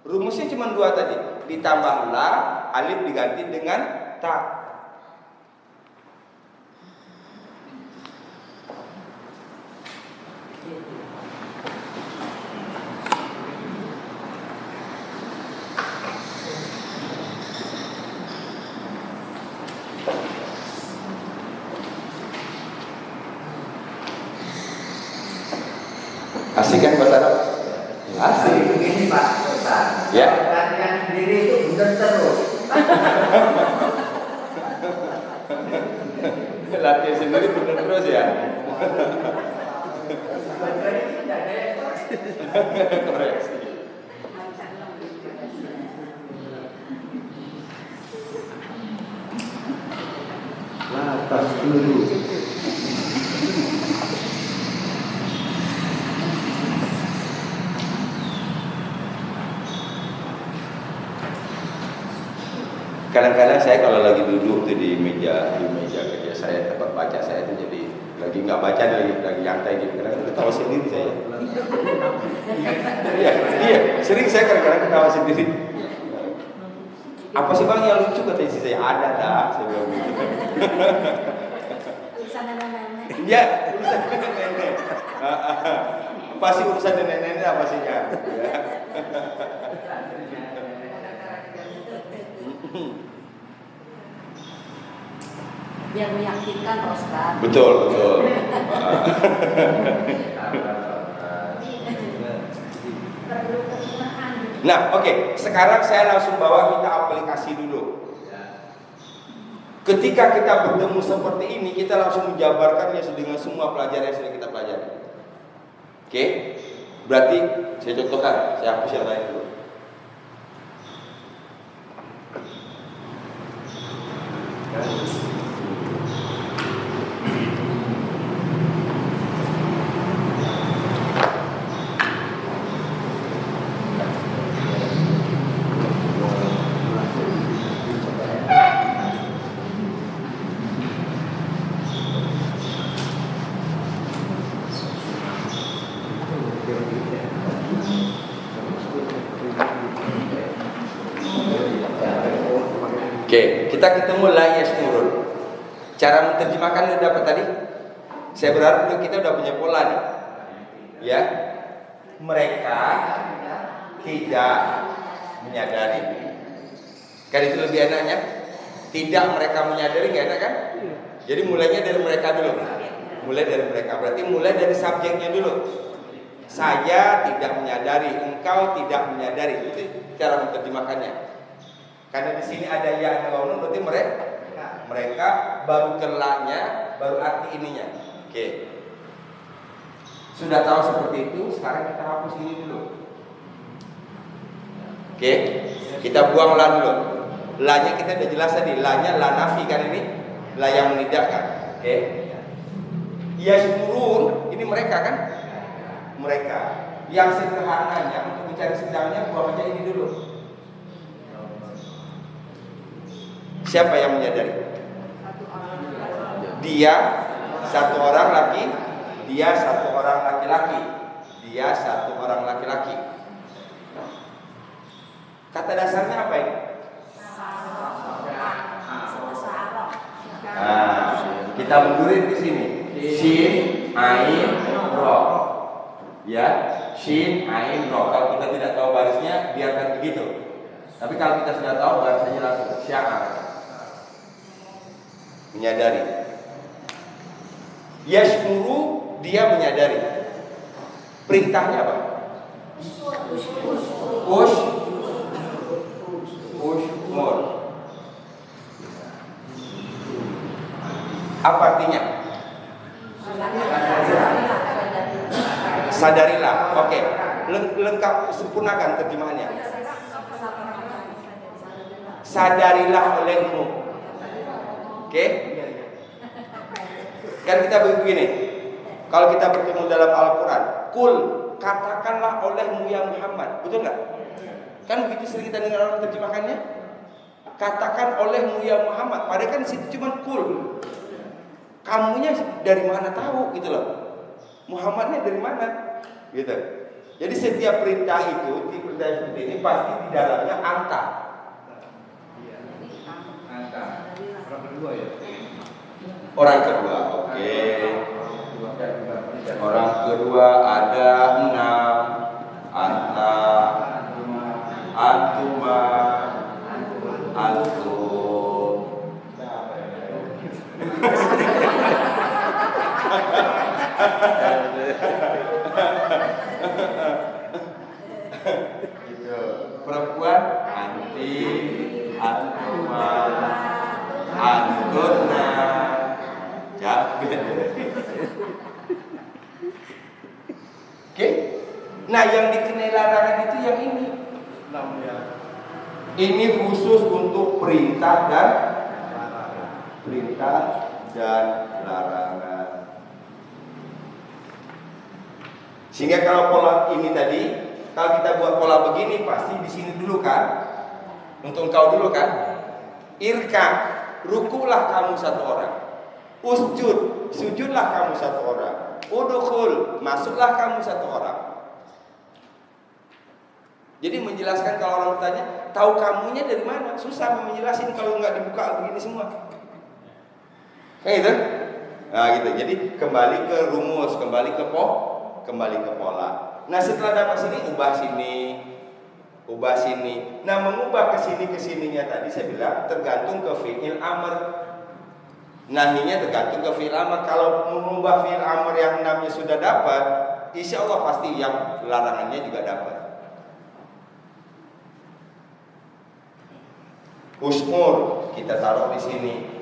Rumusnya cuma 2 tadi. Ditambah la, alif diganti dengan ta. Asik kan bahasa Arab? Asik. Begini Pak Ustaz. Ya. Latihan sendiri itu bener terus. Latihan sendiri bener terus ya. Koreksi. Lantas dulu. Kadang-kadang saya kalau lagi duduk tuh di meja kerja saya, tempat baca saya itu jadi lagi nggak baca, lagi nyantai gitu, kadang-kadang ketawa sendiri saya. Iya, sering saya kadang-kadang ketawa sendiri. Apa sih bang yang lucu, kata istri saya? Ada dah, saya bilang gitu. Urusan nenek-nenek. Iya, urusan nenek-nenek. Pasti urusan nenek-nenek apa sih ya? Biar meyakinkan Ustaz. Betul. Perlu keterbukaan. Nah, oke. Sekarang saya langsung bawa kita aplikasi dulu. Ketika kita bertemu seperti ini, kita langsung menjabarkannya dengan semua pelajaran yang sudah kita pelajari. Oke? Berarti saya contohkan, saya hapus yang lain dulu. Oke, kita ketemu la yashkurun. Cara menerjemahkan udah dapat tadi? Saya berharap kita udah punya pola nih. Ya. Mereka tidak menyadari. Kan itu lebih enaknya? Tidak mereka menyadari, gak enak kan? Jadi mulainya dari mereka dulu. Mulai dari mereka. Berarti mulai dari subjeknya dulu. Saya tidak menyadari, engkau tidak menyadari. Itu cara menerjemahkannya. Karena di sini ada ya naunun, berarti mereka baru kelanya, baru arti ininya. Oke. Sudah tahu seperti itu, sekarang kita hapus ini dulu. Oke. Kita buang la dulu. La-nya kita udah jelas tadi, la-nya la nafi kan ini, la yang menidakkan. Oke. Yashkurun, ini mereka kan? Mereka. Yang sederhananya untuk mencari sedangnya buang aja ini dulu. Siapa yang menyadari? Dia satu orang laki, dia satu orang laki-laki, dia satu orang laki-laki. Kata dasarnya apa ini? Nah, kita mundurin di sini. Shin, ain, ro. Ya, shin, ain, ro. Kalau kita tidak tahu barisnya, biarkan begitu. Tapi kalau kita sudah tahu barisnya langsung syaar. Menyadari. Yashkuru, dia menyadari. Perintahnya apa? Push more. Apa artinya? Sadarilah. Oke. Lengkap, sempurnakan terjemahannya. Sadarilah olehmu. Oke? Kan kita begini. Kalau kita bertemu dalam Al-Quran, kul, katakanlah olehmu ya Muhammad. Betul nggak? Kan begitu sering kita dengar orang terjemahkannya. Katakan olehmu ya Muhammad. Padahal kan situ cuma kul. Kamunya dari mana tahu gitu loh. Muhammadnya dari mana? Gitu. Jadi setiap perintah itu, di perintah seperti ini pasti di dalamnya anta. Orang kedua ya. Orang kedua, oke. Orang kedua ada 6. Anta, antuma, antum. Gitu. Perempuan anti, antuma, antuna, jagat. Oke. Nah, yang dikenai larangan itu yang ini. Ini khusus untuk perintah dan larangan. Sehingga kalau pola ini tadi, kalau kita buat pola begini pasti di sini dulu kan, untuk engkau dulu kan. Irka, rukulah kamu satu orang. Usjud, sujudlah kamu satu orang. Udkhul, masuklah kamu satu orang. Jadi menjelaskan kalau orang bertanya, tahu kamunya dari mana? Susah menjelasin kalau nggak dibuka begini semua. Kayak gitu. Nah gitu. Jadi kembali ke rumus, kembali ke pola. Nah setelah dapat sini, ubah sini. Nah mengubah kesininya tadi saya bilang tergantung ke fi'il amr. Nahinya tergantung ke fi'il amr. Kalau mengubah fi'il amr yang namanya sudah dapat, insya Allah pasti yang larangannya juga dapat. Usmur kita taruh di sini.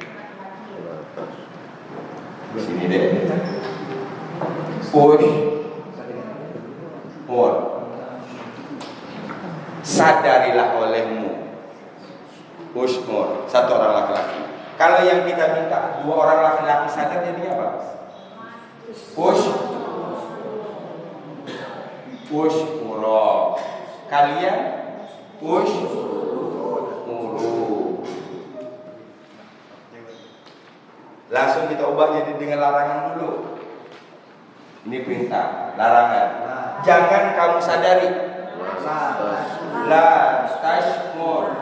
Di sini deh. Usmur. Sadarilah olehmu. Usmur, satu orang laki-laki. Kalau yang kita minta dua orang laki-laki sadar jadinya apa? Usmuro. Kalian usmuru. Langsung kita ubah jadi dengan larangan dulu. Ini perintah, larangan. Jangan kamu sadari. La tashmur.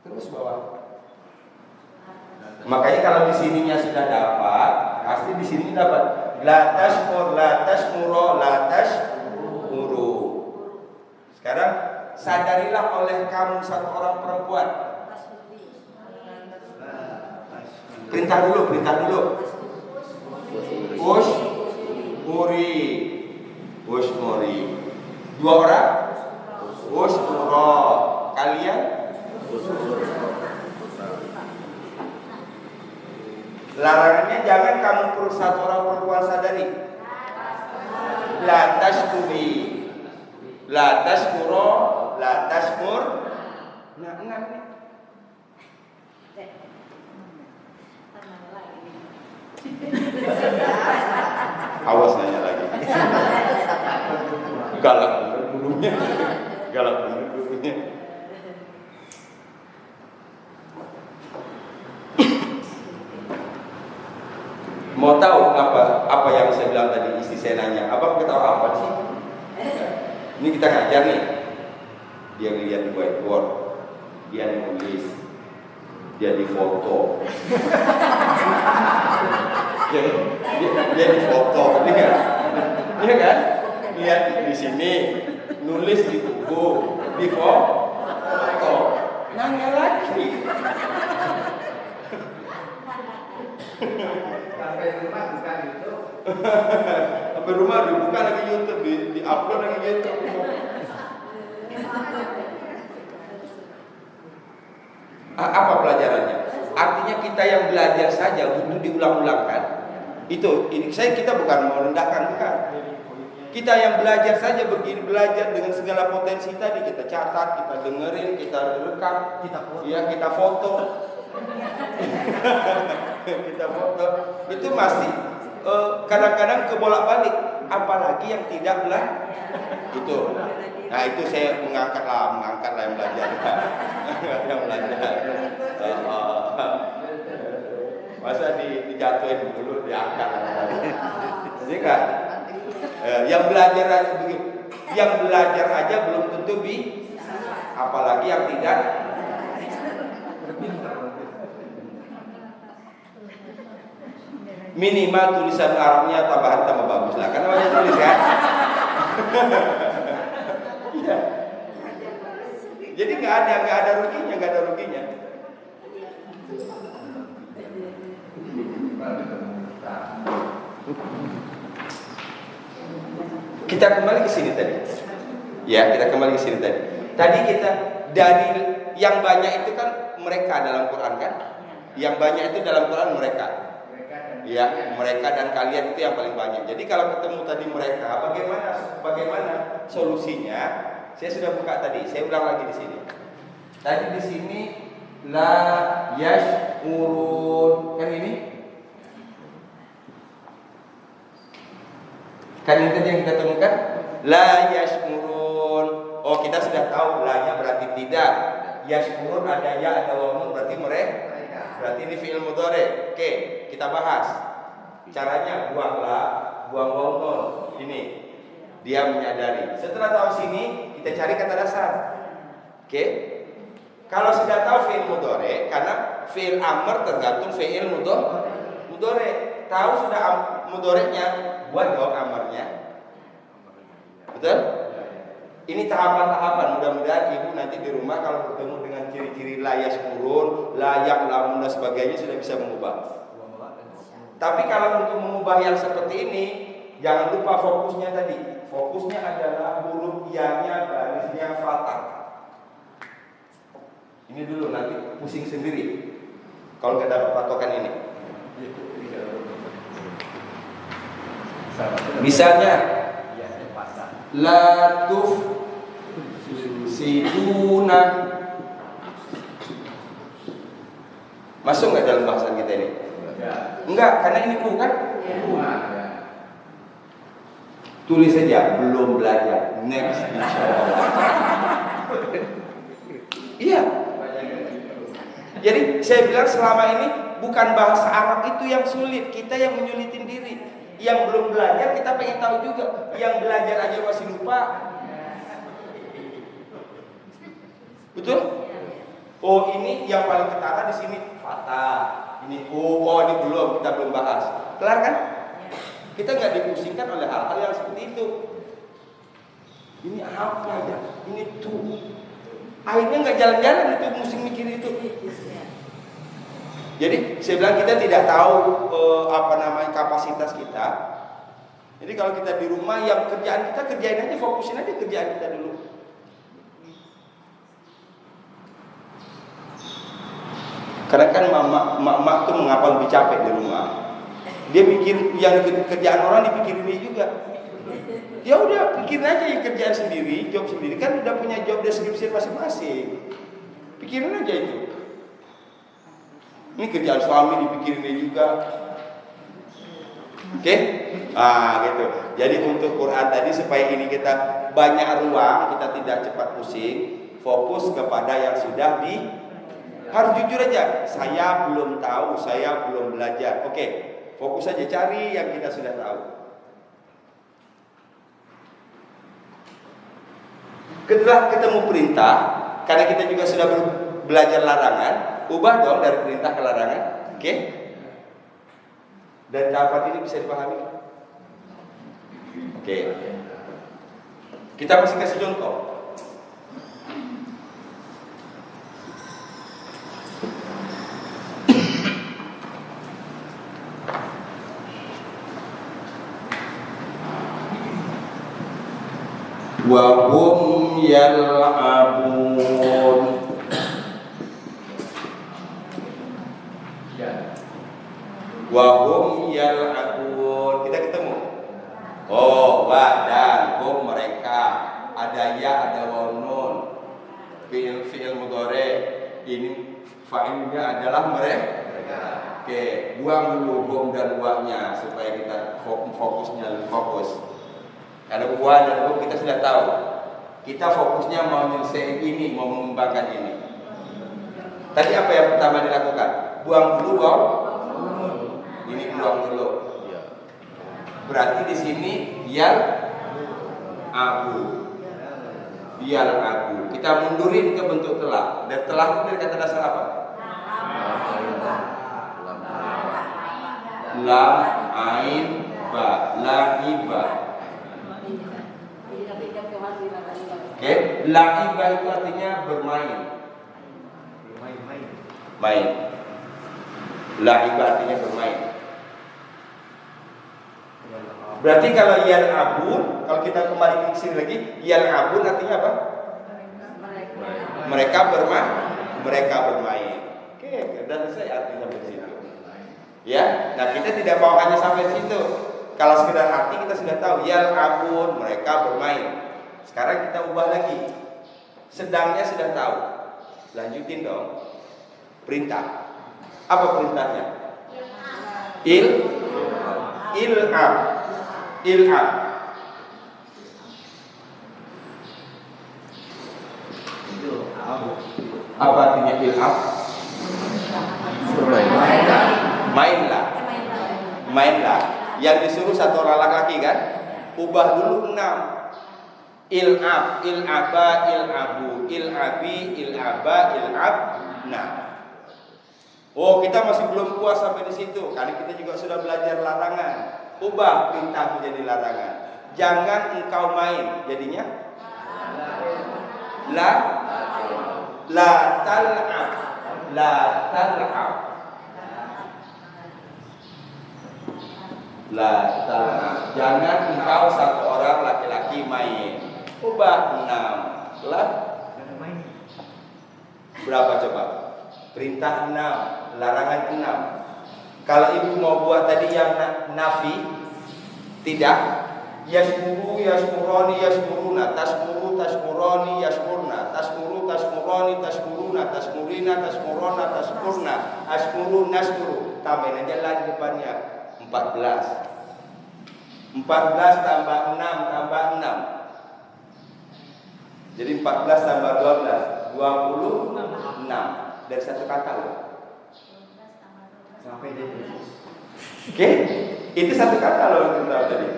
Terus bawah. Makanya kalau di sininya sudah dapat, pasti di sini dapat. La tashmur, la tashmuro, la tashmuru. Sekarang sadarilah oleh kamu satu orang perempuan. Perintah dulu. Usmuri. Dua orang. Usmuro. Kalian. Larangannya jangan kamu satu orang perempuan sadari. La tashkuri. La tashkuro. La tashkur. Nah, enam nih. Awas nanya lagi. Galak bener gurunya. Mau tahu apa yang saya bilang tadi? Istri saya nanya, abang ketawa apa sih? Ini kita ngajar nih. Dia ngeliat di whiteboard, dia nulis, dia di foto. Dia di foto, iya kan? Lihat di sini, nulis di buku, di foto, nanya lagi. Sampai rumah buka YouTube. Sampai rumah dibuka lagi YouTube, di upload lagi YouTube. Apa pelajarannya? Artinya kita yang belajar saja butuh diulang-ulangkan. Kita bukan merendahkan, bukan. Kita yang belajar saja begini, belajar dengan segala potensi tadi, kita catat, kita dengerin, kita rekam, kita foto. Kita foto. Itu masih kadang-kadang kebolak-balik, apalagi yang tidak itu. Nah itu saya mengangkat yang belajar. Yang belajar. Masa dijatuhin dulu, diangkat. Jadi kan yang belajar aja belum tentu apalagi yang tidak. Minimal tulisan Arabnya tambah bagus lah, karena banyak tulis kan. Iya. Jadi nggak ada ruginya. Kita kembali ke sini tadi. Ya, kita kembali ke sini tadi. Tadi kita dari yang banyak itu kan mereka dalam Quran kan? Yang banyak itu dalam Quran mereka. Ya, mereka dan kalian itu yang paling banyak. Jadi kalau ketemu tadi mereka, bagaimana solusinya? Saya sudah buka tadi. Saya ulang lagi di sini. Tadi di sini la yash'urun, kan ini? Kan ini tadi yang kita temukan la yash'urun. Oh, kita sudah tahu la-nya berarti tidak. Yash'urun ada ya, ada waw, berarti mereka. Berarti ini fi'il mudhari. Oke, kita bahas. Caranya buang la, buang waw nun. Ini dia menyadari. Setelah tahu sini, kita cari kata dasar. Oke. Kalau sudah tahu fi'il mudhari, karena fi'il amr tergantung fi'il mudhari. Tahu sudah mudhari'nya, buat dong amarnya. Betul? Ini tahapan-tahapan. Mudah-mudahan ibu nanti di rumah kalau bertemu dengan ciri-ciri layas kurun, layak, lamun dan sebagainya sudah bisa mengubah. Tapi kalau untuk mengubah yang seperti ini, jangan lupa fokusnya tadi. Fokusnya adalah huruf ya-nya, barisnya fathah. Ini dulu, nanti pusing sendiri kalau nggak dapat patokan ini. Misalnya la tufsiduna, masuk nggak dalam bahasan kita ini? Enggak, karena ini bukan. Tulis saja belum belajar. Next insyaallah. Iya. Jadi saya bilang selama ini bukan bahasa Arab itu yang sulit, kita yang menyulitin diri. Yang belum belajar kita pengen tahu juga. Yang belajar aja masih lupa. Betul? Oh, ini yang paling ketara di sini fathah. Ini ini belum, kita belum bahas. Kelar kan? Kita nggak dipusingkan oleh hal-hal yang seperti itu. Ini apa ya? Ini tuh. Akhirnya nggak jalan-jalan itu, mesti mikir itu. Jadi saya bilang kita tidak tahu kapasitas kita. Jadi kalau kita di rumah yang kerjaan kita kerjain aja, fokusin aja kerjaan kita dulu. Karena kan mak tuh mengapa lebih capek di rumah. Dia pikir yang kerjaan orang dipikirin dia juga. Ya udah pikirin aja yang kerjaan sendiri, job sendiri, kan udah punya job deskripsi masing-masing. Pikirin aja itu. Ini kerjaan suami dipikirin dia juga. Oke? Gitu. Jadi untuk Quran tadi supaya ini kita banyak ruang, kita tidak cepat pusing, fokus kepada yang sudah harus jujur aja. Saya belum tahu, saya belum belajar. Oke, fokus aja cari yang kita sudah tahu. Setelah ketemu perintah, karena kita juga sudah belajar larangan, ubah dong dari perintah ke larangan. Oke? Dan dapat ini bisa dipahami. Oke. Kita masih kasih contoh. Wa hum yal'abun. Wa hum yal'abun. Kita ketemu. Oh, wa dan hum mereka. Ada ya, ada waw nun. Fi'il mudhari. Ini fa'ilnya adalah mereka. Oke, buang dulu hum dan wa-nya supaya kita fokusnya lebih fokus. Kalau wa dan hum kita sudah tahu. Kita fokusnya mau menyelesaikan ini, mau mengembangkan ini. Tadi apa yang pertama dilakukan? Buang dulu waw. Ini buang dulu. Berarti di sini yal abu. Yal abu. Kita mundurin ke bentuk telah. Dan telah itu dari kata dasar apa? Lam ain ba. La'iba. Oke, la'iba itu artinya bermain. Main. La'iba artinya bermain. Berarti kalau yal'abun, kalau kita kembali ke sini lagi, yal'abun artinya apa? Mereka bermain. Oke, sudah selesai artinya sampai situ. Ya, nah kita tidak mau hanya sampai situ. Kalau sekedar arti kita sudah tahu, yal'abun, mereka bermain. Sekarang kita ubah lagi. Sedangnya sudah tahu. Lanjutin dong. Perintah. Apa perintahnya? Il'ab. Apa artinya il'ab? Mainlah. Yang disuruh satu orang laki-laki kan? Ubah dulu 6. Il'ab, il'aba, il'abu, il'abi, il'aba, il'abna. Oh, kita masih belum puas sampai di situ. Karena kita juga sudah belajar larangan. Ubah perintah menjadi larangan. Jangan engkau main. Jadinya la tal'ab. La tal'ab. La tal'ab. Jangan engkau satu orang laki-laki main. Ubah 6. La berapa coba? Perintah 6, larangan 6. Kalau ibu mau buat tadi yang nafi, tidak. Yasmuru, yasmuroni, yasmuruna, tasmuru, tasmuroni, yasmurna, tasmuru, tasmuroni, tasmuruna, tasmurina, tasmurona, tasmurna, asmuru, nasmuru. Tambahin aja lagi depannya 14. 14 tambah 6 tambah 6. Jadi 14 tambah 12 26. Dari satu kata loh. Sampai dia. Oke? Itu satu kata loh kita tadi.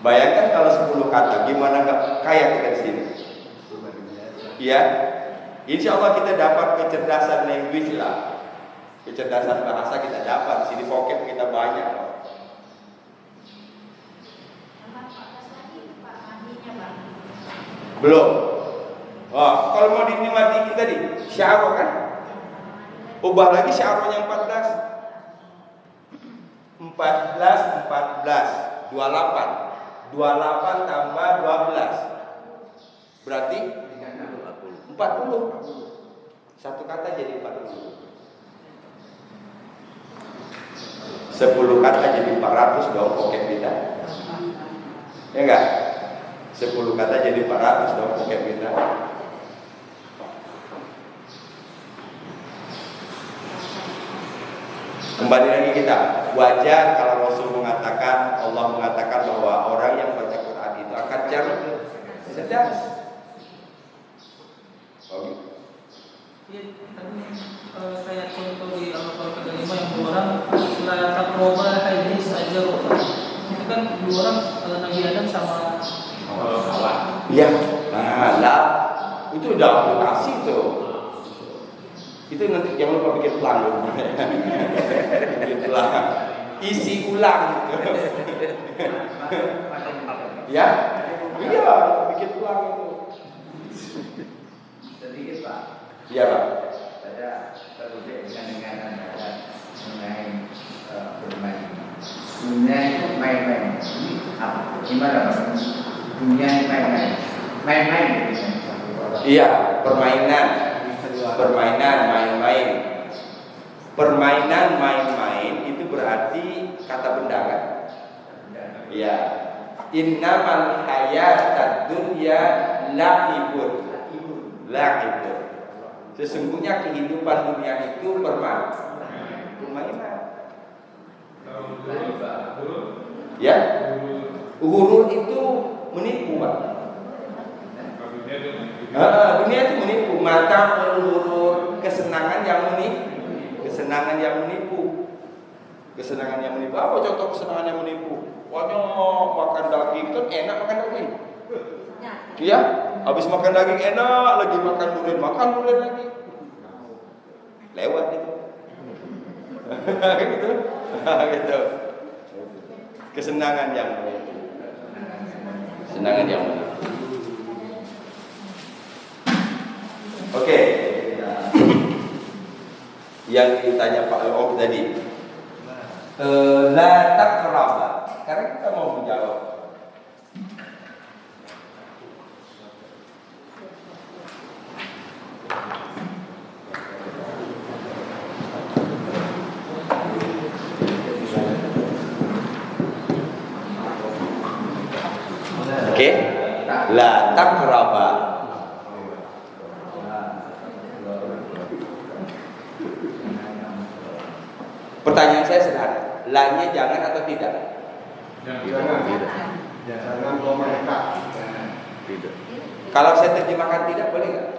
Bayangkan kalau 10 kata, gimana nggak kaya kita di sini? Iya. Insya Allah kita dapat kecerdasan language lah. Kecerdasan bahasa kita dapat. Di sini vocab kita banyak loh. Belum. Oh, kalau mau dinikmati tadi sya'ro kan? Ubah lagi sya'ronya 14. 28 28 tambah 12 berarti 40. Satu kata jadi 40. 10 kata jadi 400 dong vocab kita. Ya enggak? 10 kata jadi 400 dong vocab kita. Kembali lagi kita, wajar kalau Rasul mengatakan, Allah mengatakan bahwa orang yang baca Quran itu akan cerdas. Oh. Iya, tadi kayak contoh di Al-Qur'an kelima yang 2 orang la taqrabu hadis aja kok. Itu kan 2 orang Nabi Adam sama Hawa. Iya. Nah, itu udah aplikasi tuh. Itu nanti jangan lupa bikin plan loh. Bikin plan. Isi ulang gitu. Ya? Iya, bikin plan itu. Sedikit Pak. Iya Pak. Saya terusik dengan mengenai bermain. Dunia itu main-main. Ini apa? Gimana Pak? Dunia main-main. Main-main. Iya, permainan, main-main. Permainan, main-main itu berarti kata benda kan? Iya. Innamal hayatad dunya la'ibun. Sesungguhnya kehidupan dunia itu permainan. Ya. Ghurur itu menipu, Pak. Dunia itu menipu, mata ghurur, kesenangan yang menipu. Apa contoh kesenangan yang menipu? Wah, makan daging kan enak makan daging. Iya, habis makan daging enak, lagi makan durian lagi. Lewat itu. gitu. Kesenangan yang menipu. Oke. Yang ditanya Pak Om tadi. La taqraba. Sekarang kita mau menjawab. Oke, la taqraba. Pertanyaan saya sederhana, la-nya jangan atau tidak? Jangan menekat. Tidak. Kalau saya terjemahkan tidak, boleh nggak?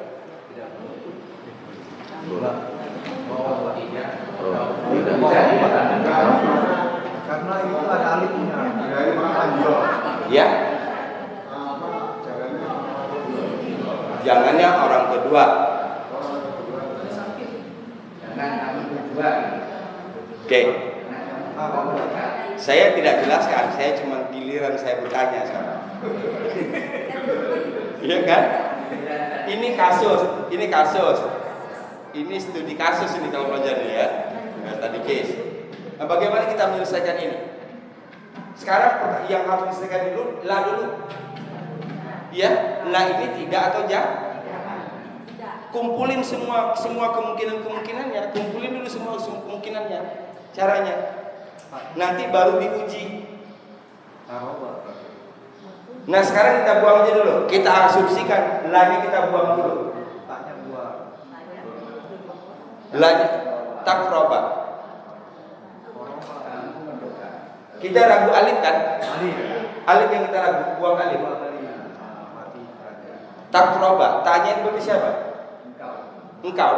Karena itu ada alifnya. Dari panjang. Ya. Jangannya orang kedua. Jangan kamu berdua. Oke. Saya tidak jelaskan, saya cuma giliran saya bertanya sekarang. Iya kan? Ini kasus. Ini studi kasus ini kalau belajar ya. Nah, tadi case. Nah, bagaimana kita menyelesaikan ini? Sekarang yang harus diselesaikan dulu, la dulu. Ya, la ini tidak atau jangan? Kumpulin semua kemungkinannya, kumpulin dulu semua kemungkinannya. Caranya nanti baru diuji. Nah, sekarang kita buang aja dulu. Kita asumsikan la-nya kita buang dulu. La-nya taqraba. Kita ragu alif kan? Alif yang kita ragu, buang alif. Taqraba, tanya berarti siapa? Engkau.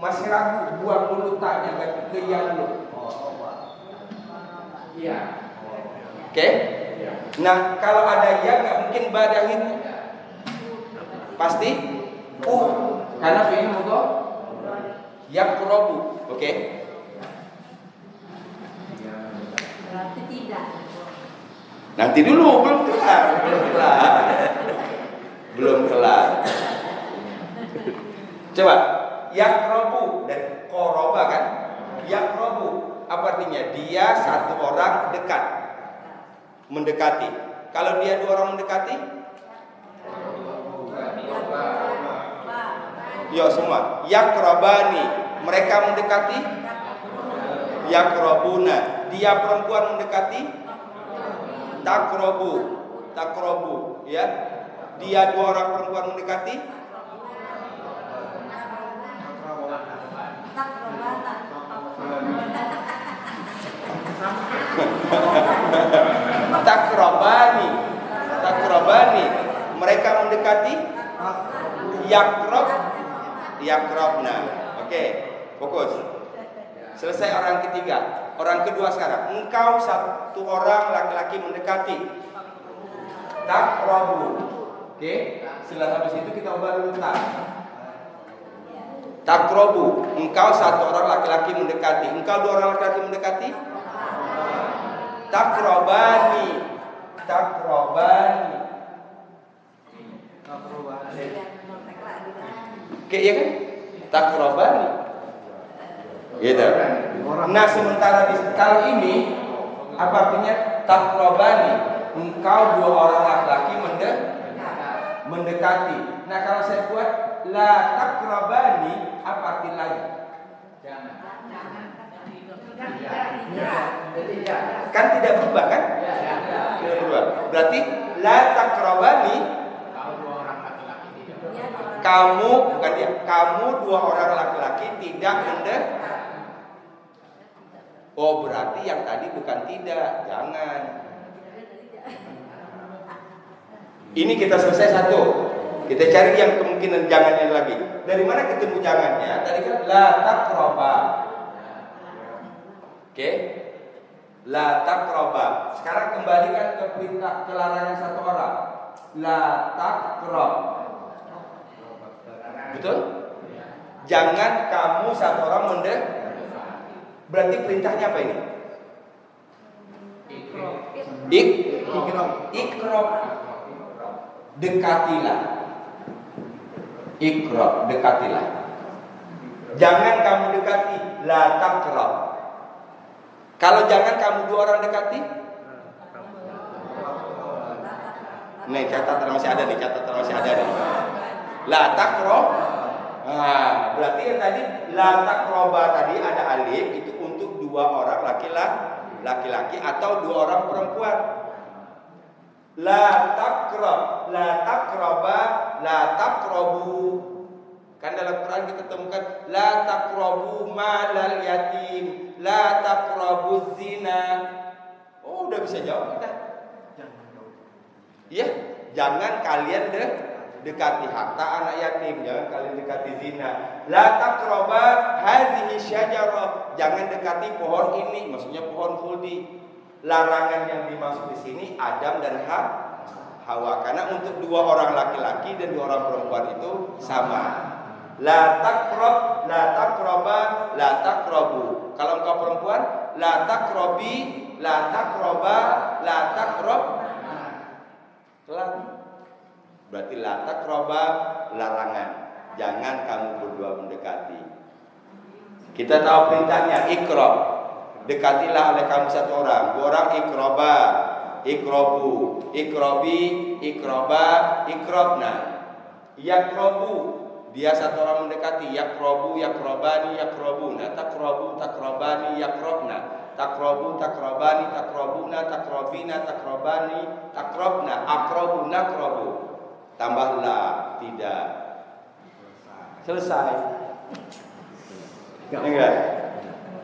Masih ragu, buang dulu tanya ke yang dulu. Iya. Oke? Nah, kalau ada yang nggak mungkin badahin. Pasti karena fi'il mudhari yaqrabu. Oke? Berarti tidak. Nanti dulu, belum kelar. Coba, yaqrabu dan qoroba kan? Yaqrabu apa artinya? Dia satu orang dekat, mendekati. Kalau dia dua orang mendekati, yo semua. Yaqrabani, mereka mendekati. Yaqrabuna, dia perempuan mendekati. Taqrabu, ya. Dia dua orang perempuan mendekati. Takrobani, mereka mendekati. Yakrobna. Oke, fokus. Selesai orang ketiga. Orang kedua sekarang. Engkau satu orang laki-laki mendekati. Takrobu. Oke, setelah habis itu kita ubah dulu tak. Takrobu, engkau satu orang laki-laki mendekati. Engkau dua orang laki-laki mendekati. Takrobani. Oke, iya kan? Takrobani. Gitu. Nah, sementara kalau ini apa artinya? Takrobani. Engkau dua orang laki-laki mendekati. Nah, kalau saya buat la takrobani, apa arti lagi? Kan tidak berubah kan? Tidak berubah. Berarti la takrobani, kamu bukan dia, kamu dua orang laki-laki tidak mendekati. Oh, berarti yang tadi bukan tidak, jangan. Ini kita selesai satu. Kita cari yang kemungkinan jangannya lagi. Dari mana ketemu jangannya? Tadi kan la taqraba. Oke? La taqraba. Sekarang kembalikan ke perintah kelarangan satu orang. La taqrab. Betul? Jangan kamu satu orang mendekati. Berarti perintahnya apa ini? Ikrob. Dekatilah. Ikrob, dekatilah. Jangan kamu dekati, la taqrab. Kalau jangan kamu dua orang dekati, Nih catatan masih ada nih, catatan masih ada nih. La taqrab. Nah, berarti yang tadi la taqraba tadi ada alif itu untuk dua orang laki-laki atau dua orang perempuan. La taqrab, la taqraba, la taqrabu. Kan dalam Quran kita temukan la taqrabu malal yatim, la taqrabu zina. Oh, udah bisa jawab kita. Iya, jangan kalian dekati harta anak yatim, jangan kalian dekati zina. La taqraba hadhihi syajarah, jangan dekati pohon ini, maksudnya pohon khuldi. Larangan yang dimaksud di sini Adam dan Hawa, karena untuk dua orang laki-laki dan dua orang perempuan itu sama. La taqrab, la taqraba, la taqrabu. Kalau engkau perempuan, la taqrabi, la taqraba, la taqrab. Berarti la taqraba larangan, jangan kamu berdua mendekati. Kita tahu perintahnya iqrab, dekatilah oleh kamu satu orang, dua orang iqraba, iqrabu, iqrabi, iqraba, iqrabna. Yaqrabu, dia satu orang mendekati, yaqrabu, yaqrabani, yaqrabuna, taqrabu, taqrabani, yaqrabna. Taqrabu, taqrabani, taqrabuna, taqrabina, taqrabani, taqrabna, aqrabu, naqrabu. Tambahlah, tidak. Selesai. Enggak.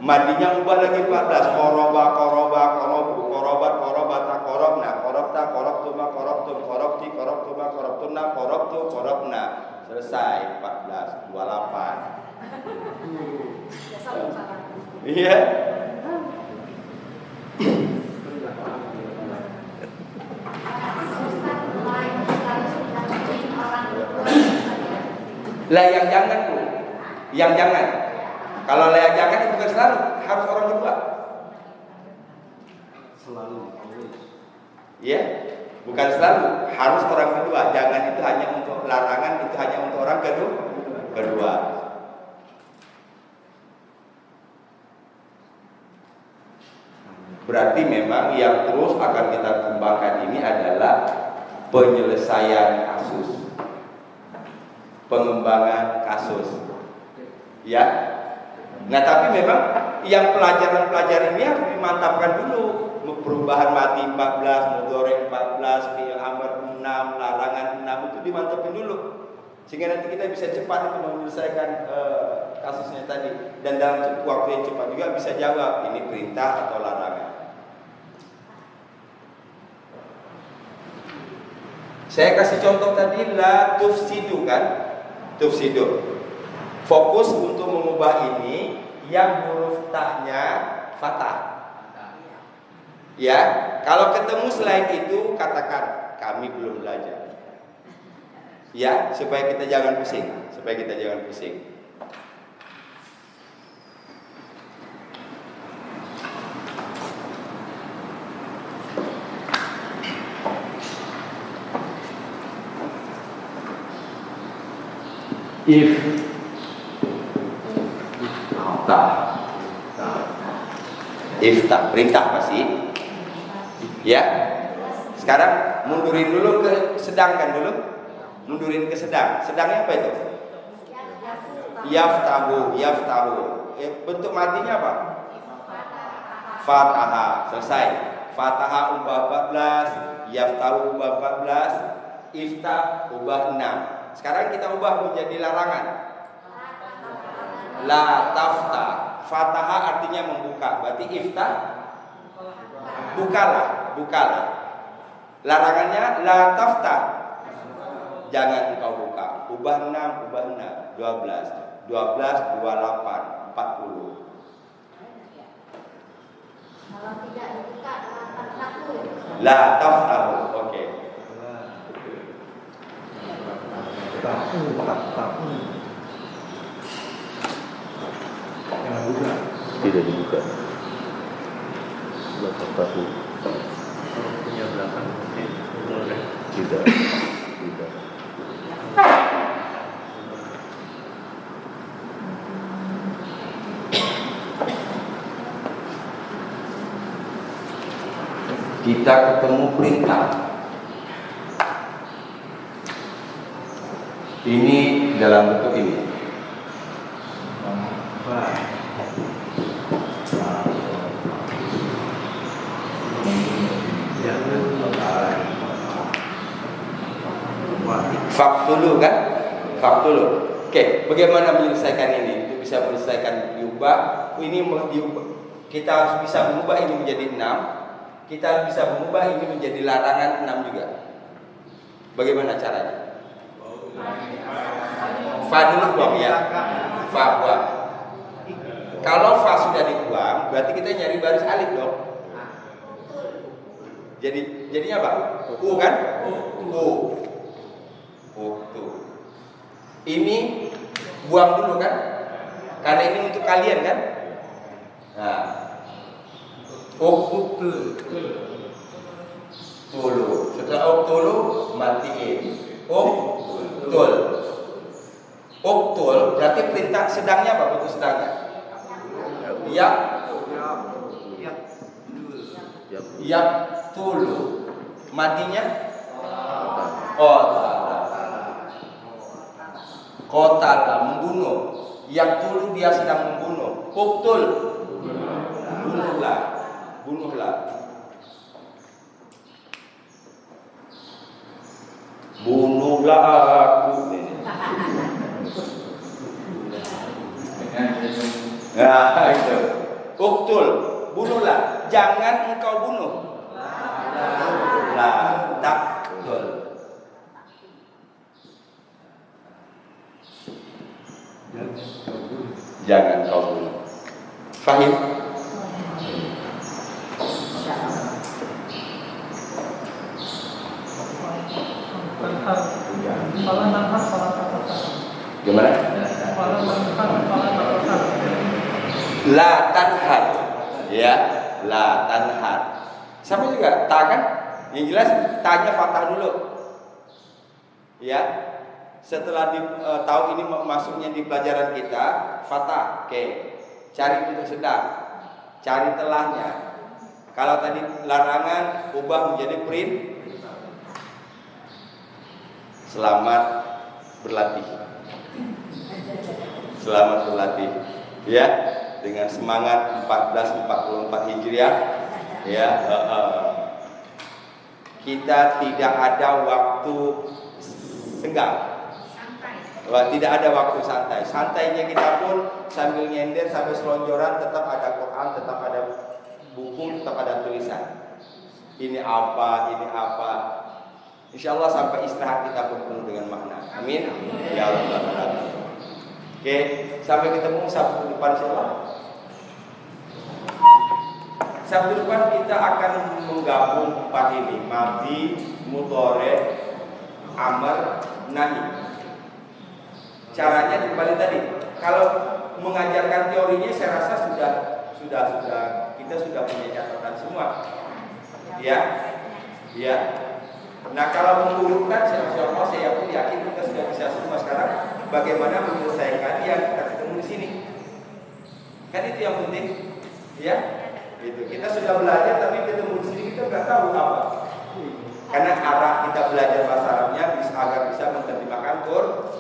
Madinya ubah lagi 14. Qoroba, qoroba, qorobu, qorobat, qorobata, qorobna, qorobta, qorobtuma, qorobtum, qorobti, qorobtuma, qorobtuna, qorobtu, qorobna. Selesai 14, 28. Iya. Lah yang jangan Bu, yang jangan. Kalau yang jangan itu bukan selalu, harus orang berdua. Selalu. Iya, bukan selalu, harus orang kedua. Jangan itu hanya untuk larangan, itu hanya untuk orang kedua. Berarti memang yang terus akan kita kembangkan ini adalah penyelesaian kasus, pengembangan kasus, ya. Nah, tapi memang yang pelajaran-pelajaran ini harus dimantapkan dulu. Perubahan mati 14, mudhari 14, fi'il amr 6, larangan 6 itu dimantapin dulu, sehingga nanti kita bisa cepat untuk menyelesaikan kasusnya tadi, dan dalam waktu yang cepat juga bisa jawab ini perintah atau larangan. Saya kasih contoh tadi la tufsidu kan, tufsidu. Fokus untuk mengubah ini yang huruf tahnya fathah. Ya, kalau ketemu selain itu katakan kami belum belajar. Ya, supaya kita jangan pusing, Iftah perintah pasti. Ya. Sekarang mundurin dulu ke sedang kan dulu. Mundurin ke sedang. Sedangnya apa itu? Yaftahu. Bentuk matinya apa? Fataha. Selesai. Fataha ubah 14, yaftahu ubah 14, iftah ubah 6. Sekarang kita ubah menjadi larangan. La taftah. Fataha artinya membuka. Berarti iftah bukalah. Larangannya la taftah. Jangan engkau buka. Ubah 6, 12, 28, 40. Kalau tidak dibuka, takut. La taftahu. Oke. Tahu. Jangan buka. Tidak dibuka. Belakang tahu. Punya belakang. Tidak. Kita ketemu perintah. Ini dalam bentuk ini. Faktulu kan? Faktulu. Oke, bagaimana menyelesaikan ini? Untuk bisa menyelesaikan diubah, ini diubah. Kita harus bisa mengubah ini menjadi 6. Kita bisa mengubah ini menjadi larangan 6 juga. Bagaimana caranya? Fa dulu buang ya. Fa buang. Kalau fa sudah dibuang, berarti kita nyari baris alif dong. Jadinya apa? U kan? U. Tuh. Ini buang dulu kan? Karena ini untuk kalian kan? Nah. Tulu. Setelah tulu matiin. Tul. Tul berarti perintah sedangnya apa? Bentuk sedangnya? Yak tulu. Matinya? Qatala membunuh. Yang tulu dia sedang membunuh. Uktul. Bunuhlah. Bunuhlah aku. Nah, itu. Uktul, bunuhlah. Jangan engkau bunuh. La taqtul. Jangan kau bunuh. Fahim? Gimana? La tanhar. Ya, la tanhar. Sama juga ta kan? Yang jelas tanya fathah dulu. Ya. Setelah tahu ini masuknya di pelajaran kita, fathah. Oke. Cari bentuk sedang. Cari telahnya. Kalau tadi larangan ubah menjadi print. Selamat berlatih. Selamat berlatih. Ya, dengan semangat 1444 Hijriah. Ya, kita tidak ada waktu senggang. Tidak ada waktu santai. Santainya kita pun sambil nyender, sambil selonjoran, tetap ada Quran, tetap ada buku, tetap ada tulisan. Ini apa, ini apa. Insya Allah sampai istirahat kita pun penuh dengan makna. Amin. Ya Allah. Oke, sampai ketemu Sabtu depan insyaallah. Sabtu depan kita akan menggabung 4 ini: madhi, mudhari, amr, nahi. Caranya kembali tadi. Kalau mengajarkan teorinya saya rasa sudah kita sudah punya catatan semua. Ya. Ya. Nah, kalau mengurukan saya pun yakin kita sudah bisa semua sekarang bagaimana menyelesaikan yang kita ketemu di sini. Kan itu yang penting. Ya. Gitu. Kita sudah belajar tapi ketemu di sini kita nggak tahu apa. Karena arah kita belajar bahasa Arabnya agar bisa menerjemahkan Quran.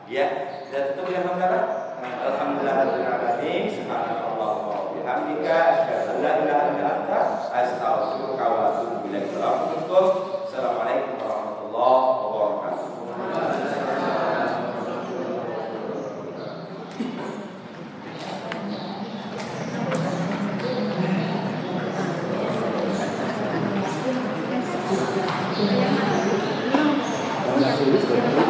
Ya, dan itu alhamdulillah. Alhamdulillahirabbil alamin. Subhanallah wa bihamdika asyhadu an la ilaha illa anta astaghfiruka wa atubu ilaik. Assalamualaikum warahmatullahi wabarakatuh. Terima kasih.